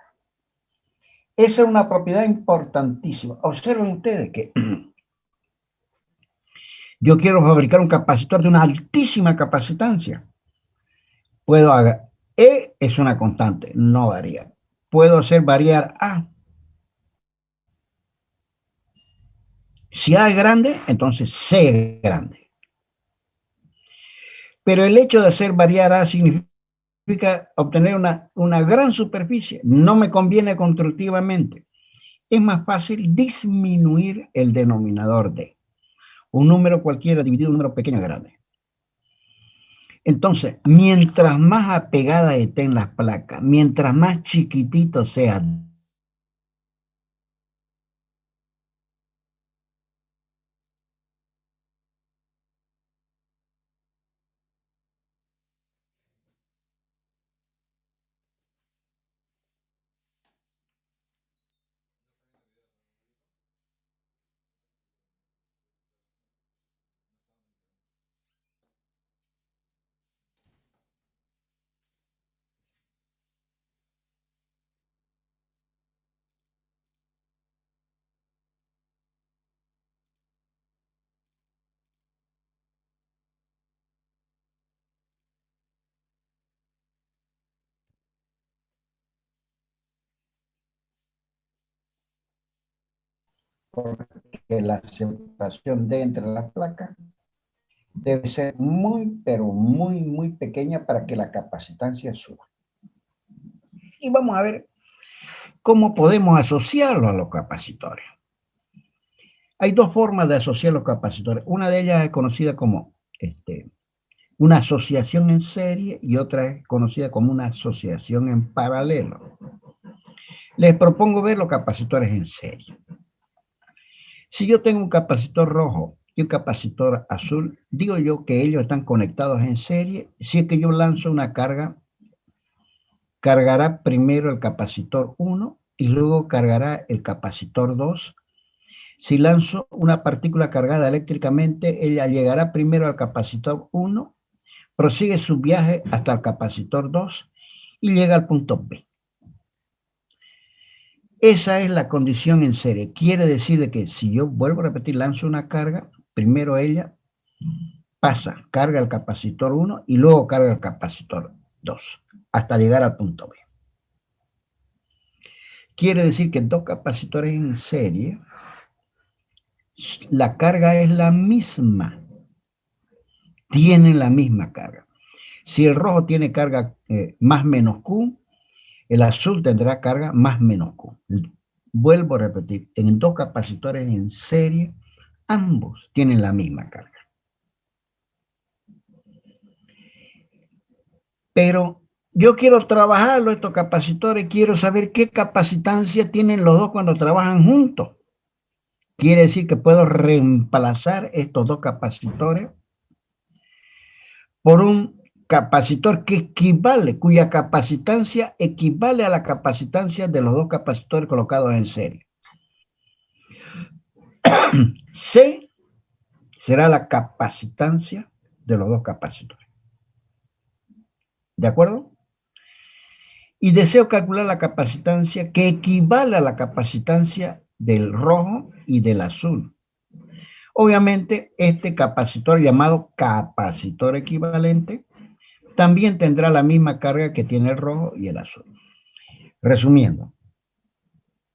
Esa es una propiedad importantísima. Observen ustedes que yo quiero fabricar un capacitor de una altísima capacitancia. Puedo hacer, E es una constante, no varía. Puedo hacer variar A. Si A es grande, entonces C es grande. Pero el hecho de hacer variar A significa obtener una gran superficie. No me conviene constructivamente. Es más fácil disminuir el denominador D. Un número cualquiera dividido en un número pequeño es grande. Entonces, mientras más apegada estén las placas, mientras más chiquitito sea porque la separación de entre las placas debe ser muy, pero muy, muy pequeña para que la capacitancia suba. Y vamos a ver cómo podemos asociarlo a los capacitores. Hay dos formas de asociar los capacitores. Una de ellas es conocida como una asociación en serie y otra es conocida como una asociación en paralelo. Les propongo ver los capacitores en serie. Si yo tengo un capacitor rojo y un capacitor azul, digo yo que ellos están conectados en serie. Si es que yo lanzo una carga, cargará primero el capacitor 1 y luego cargará el capacitor 2. Si lanzo una partícula cargada eléctricamente, ella llegará primero al capacitor 1, prosigue su viaje hasta el capacitor 2 y llega al punto B. Esa es la condición en serie. Quiere decir que si yo vuelvo a repetir, lanzo una carga, primero ella pasa, carga el capacitor 1 y luego carga el capacitor 2 hasta llegar al punto B. Quiere decir que dos capacitores en serie, la carga es la misma, tienen la misma carga. Si el rojo tiene carga más menos Q, el azul tendrá carga más menos Q. Vuelvo a repetir, en dos capacitores en serie, ambos tienen la misma carga. Pero yo quiero trabajarlo, estos capacitores, quiero saber qué capacitancia tienen los dos cuando trabajan juntos. Quiere decir que puedo reemplazar estos dos capacitores por un capacitor que equivale, cuya capacitancia equivale a la capacitancia de los dos capacitores colocados en serie. C será la capacitancia de los dos capacitores. ¿De acuerdo? Y deseo calcular la capacitancia que equivale a la capacitancia del rojo y del azul. Obviamente, este capacitor llamado capacitor equivalente también tendrá la misma carga que tiene el rojo y el azul. Resumiendo,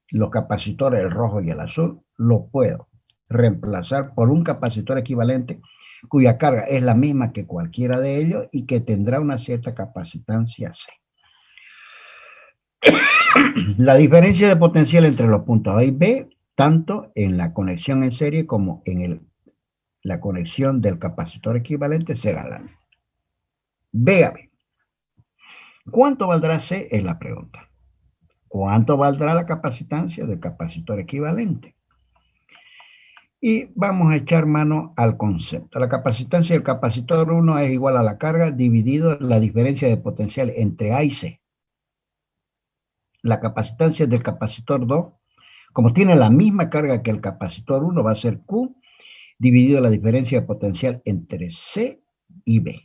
los capacitores, el rojo y el azul, los puedo reemplazar por un capacitor equivalente cuya carga es la misma que cualquiera de ellos y que tendrá una cierta capacitancia C. La diferencia de potencial entre los puntos A y B, tanto en la conexión en serie como en la conexión del capacitor equivalente, será la misma. Véame, ¿cuánto valdrá C? Es la pregunta. ¿Cuánto valdrá la capacitancia del capacitor equivalente? Y vamos a echar mano al concepto. La capacitancia del capacitor 1 es igual a la carga dividido la diferencia de potencial entre A y C. La capacitancia del capacitor 2, como tiene la misma carga que el capacitor 1, va a ser Q dividido la diferencia de potencial entre C y B.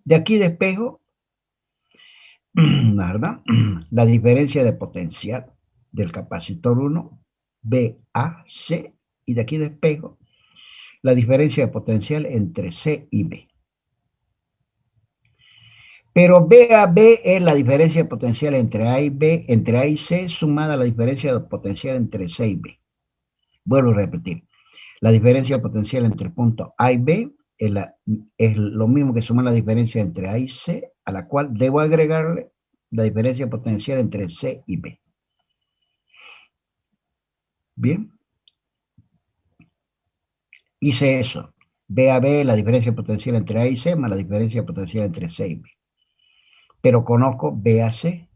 De aquí despejo, ¿verdad? La diferencia de potencial del capacitor 1, BAC, y de aquí despejo la diferencia de potencial entre C y B. Pero B a B es la diferencia de potencial entre A y B, entre A y C, sumada a la diferencia de potencial entre C y B. Vuelvo a repetir. La diferencia de potencial entre puntos A y B es lo mismo que sumar la diferencia entre A y C, a la cual debo agregarle la diferencia potencial entre C y B. Bien. Hice eso. B a B, la diferencia potencial entre A y C, más la diferencia potencial entre C y B. Pero conozco B a C.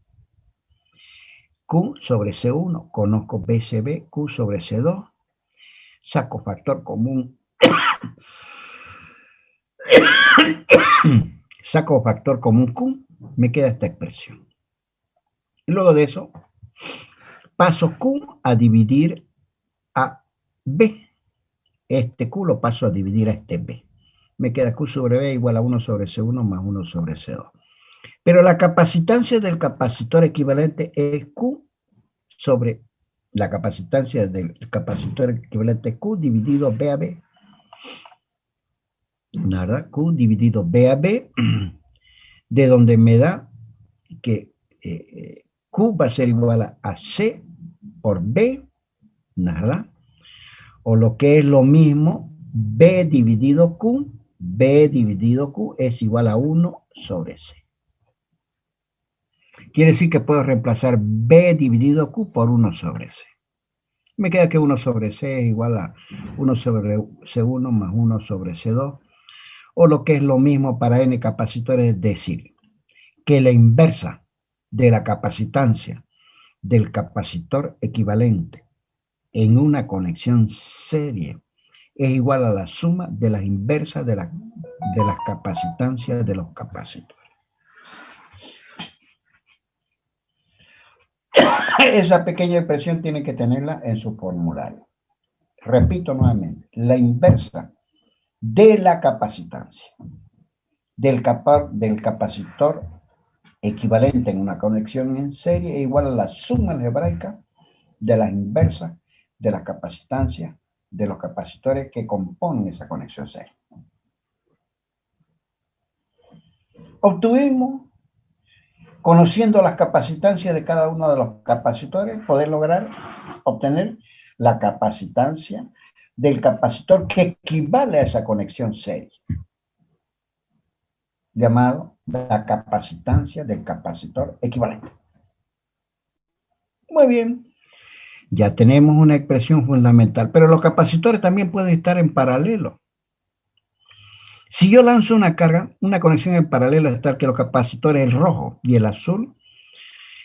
Q sobre C1, conozco BCB, Q sobre C2. Saco factor común. Saco factor común Q, me queda esta expresión. Y luego de eso, paso Q a dividir a B. Este Q lo paso a dividir a este B. Me queda Q sobre B igual a 1 sobre C1 más 1 sobre C2. Pero la capacitancia del capacitor equivalente es Q sobre la capacitancia del capacitor equivalente Q dividido B a B. Nada, Q dividido B a B, de donde me da que Q va a ser igual a C por B ¿no es verdad? O lo que es lo mismo, B dividido Q, B dividido Q es igual a 1 sobre C. Quiere decir que puedo reemplazar B dividido Q por 1 sobre C. Me queda que 1 sobre C es igual a 1 sobre C1 más 1 sobre C2. O lo que es lo mismo para N capacitores, es decir, que la inversa de la capacitancia del capacitor equivalente en una conexión serie es igual a la suma de las inversas de las capacitancias de los capacitores. Esa pequeña expresión tiene que tenerla en su formulario. Repito nuevamente, la inversa de la capacitancia del capacitor equivalente en una conexión en serie es igual a la suma algebraica de las inversas de las capacitancias de los capacitores que componen esa conexión serie. Obtuvimos, conociendo las capacitancias de cada uno de los capacitores, poder lograr obtener la capacitancia del capacitor que equivale a esa conexión serie, llamado la capacitancia del capacitor equivalente. Muy bien, ya tenemos una expresión fundamental, pero los capacitores también pueden estar en paralelo. Si yo lanzo una carga, una conexión en paralelo es tal que los capacitores, el rojo y el azul,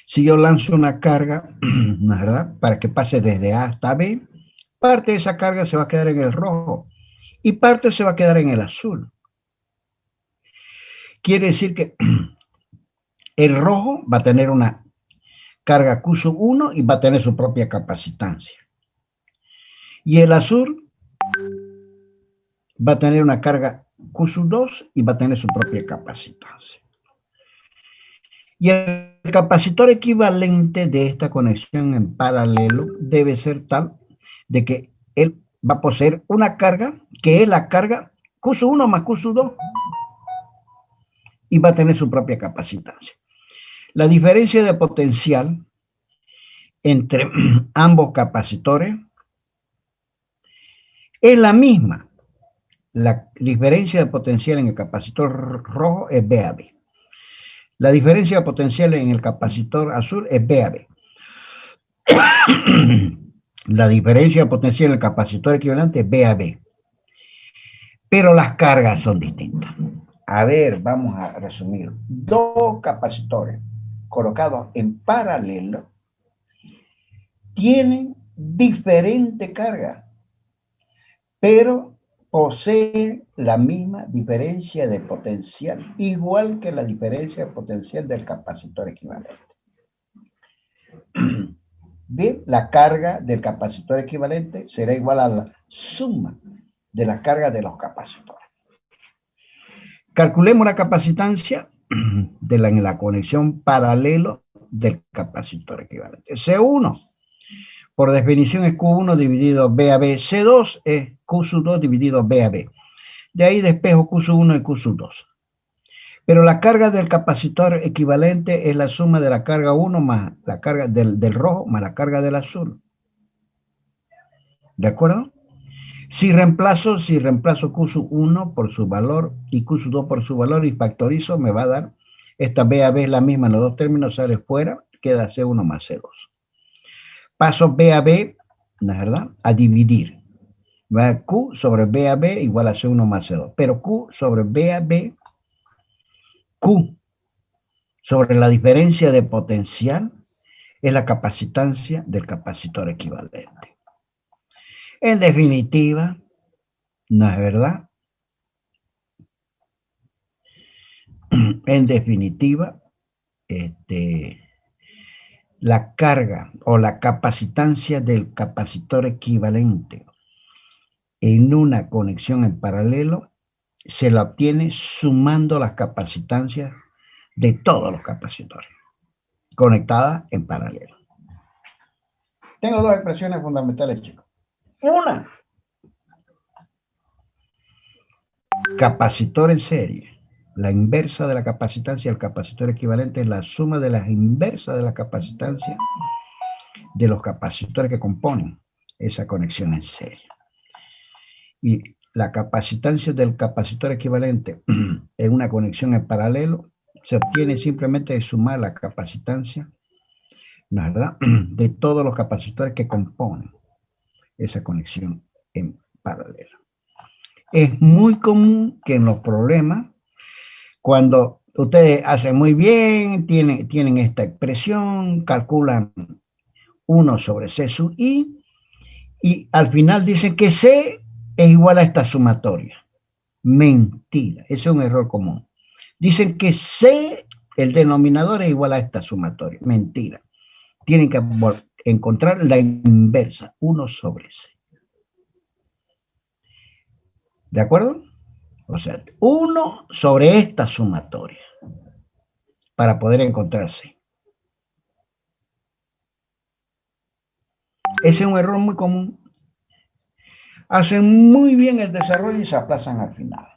si yo lanzo una carga, ¿no es verdad?, para que pase desde A hasta B, parte de esa carga se va a quedar en el rojo y parte se va a quedar en el azul. Quiere decir que el rojo va a tener una carga Q sub 1 y va a tener su propia capacitancia. Y el azul va a tener una carga Q sub 2 y va a tener su propia capacitancia. Y el capacitor equivalente de esta conexión en paralelo debe ser tal de que él va a poseer una carga que es la carga Q sub 1 más Q sub 2 y va a tener su propia capacitancia. La diferencia de potencial entre ambos capacitores es la misma. La diferencia de potencial en el capacitor rojo es B a B. La diferencia de potencial en el capacitor azul es B a B. La diferencia de potencial en el capacitor equivalente es B a B. Pero las cargas son distintas. A ver, vamos a resumir. Dos capacitores colocados en paralelo tienen diferente carga, pero poseen la misma diferencia de potencial, igual que la diferencia de potencial del capacitor equivalente. Bien, la carga del capacitor equivalente será igual a la suma de la carga de los capacitores. Calculemos la capacitancia en la conexión paralelo del capacitor equivalente. C1, por definición, es Q1 dividido B a B. C2 es Q sub 2 dividido B a B. De ahí despejo Q sub 1 y Q sub 2. Pero la carga del capacitor equivalente es la suma de la carga 1 más la carga del rojo más la carga del azul. ¿De acuerdo? Si reemplazo Q sub 1 por su valor y Q sub 2 por su valor y factorizo, me va a dar esta B a B es la misma en los dos términos, sale fuera, queda C1 más C2. Paso B a B, ¿no es verdad?, a dividir. Va a Q sobre B a B igual a C1 más C2. Pero Q sobre B a B, Q sobre la diferencia de potencial es la capacitancia del capacitor equivalente. En definitiva, ¿no es verdad? En definitiva, la carga o la capacitancia del capacitor equivalente en una conexión en paralelo se la obtiene sumando las capacitancias de todos los capacitores conectadas en paralelo. Tengo dos expresiones fundamentales, chicos. Una, capacitor en serie. La inversa de la capacitancia del capacitor equivalente es la suma de las inversas de la capacitancia de los capacitores que componen esa conexión en serie. Y la capacitancia del capacitor equivalente en una conexión en paralelo se obtiene simplemente de sumar la capacitancia, ¿no es verdad?, de todos los capacitores que componen esa conexión en paralelo. Es muy común que en los problemas, cuando ustedes hacen muy bien, tienen esta expresión, calculan 1 sobre C sub I, y al final dicen que C es igual a esta sumatoria. Mentira, ese es un error común. Dicen que C, el denominador, es igual a esta sumatoria. Mentira. Tienen que encontrar la inversa, 1 sobre C. ¿De acuerdo? O sea, 1 sobre esta sumatoria para poder encontrar C. Ese es un error muy común. Hacen muy bien el desarrollo y se aplazan al final.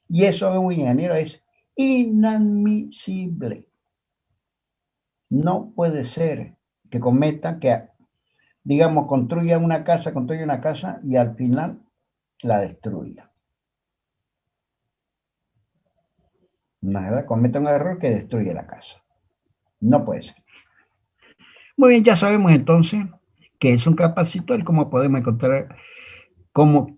Y eso de un ingeniero es inadmisible. No puede ser que cometa, que digamos, construye una casa y al final la destruya. Nada, comete un error que destruye la casa. No puede ser. Muy bien, ya sabemos entonces qué es un capacitor y cómo podemos encontrar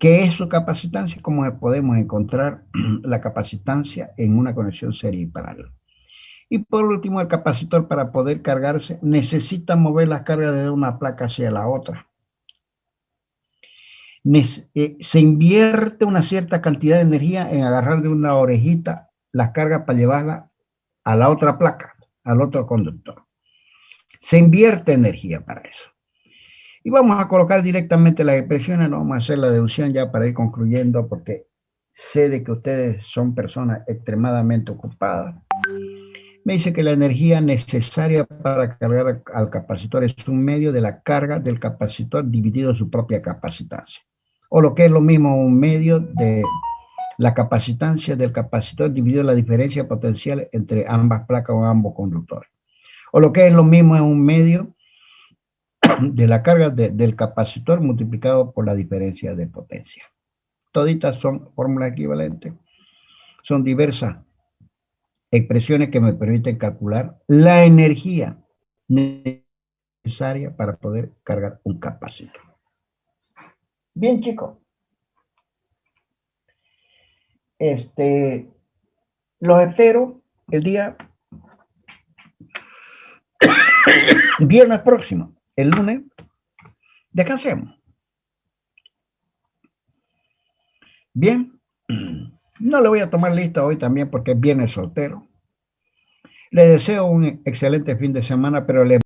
qué es su capacitancia, cómo podemos encontrar la capacitancia en una conexión serie y paralela. Y por último, el capacitor, para poder cargarse, necesita mover las cargas de una placa hacia la otra. Se invierte una cierta cantidad de energía en agarrar de una orejita las cargas para llevarla a la otra placa, al otro conductor. Se invierte energía para eso. Y vamos a colocar directamente las expresiones, no vamos a hacer la deducción ya para ir concluyendo, porque sé de que ustedes son personas extremadamente ocupadas. Me dice que la energía necesaria para cargar al capacitor es un medio de la carga del capacitor dividido su propia capacitancia. O lo que es lo mismo, un medio de la capacitancia del capacitor dividido la diferencia potencial entre ambas placas o ambos conductores. O lo que es lo mismo, es un medio de la carga del capacitor multiplicado por la diferencia de potencia. Toditas son fórmulas equivalentes. Son diversas expresiones que me permiten calcular la energía necesaria para poder cargar un capacitor. Bien, chicos. Los espero el día viernes próximo. El lunes descansemos. Bien. No le voy a tomar lista hoy también porque es viernes soltero. Les deseo un excelente fin de semana, pero les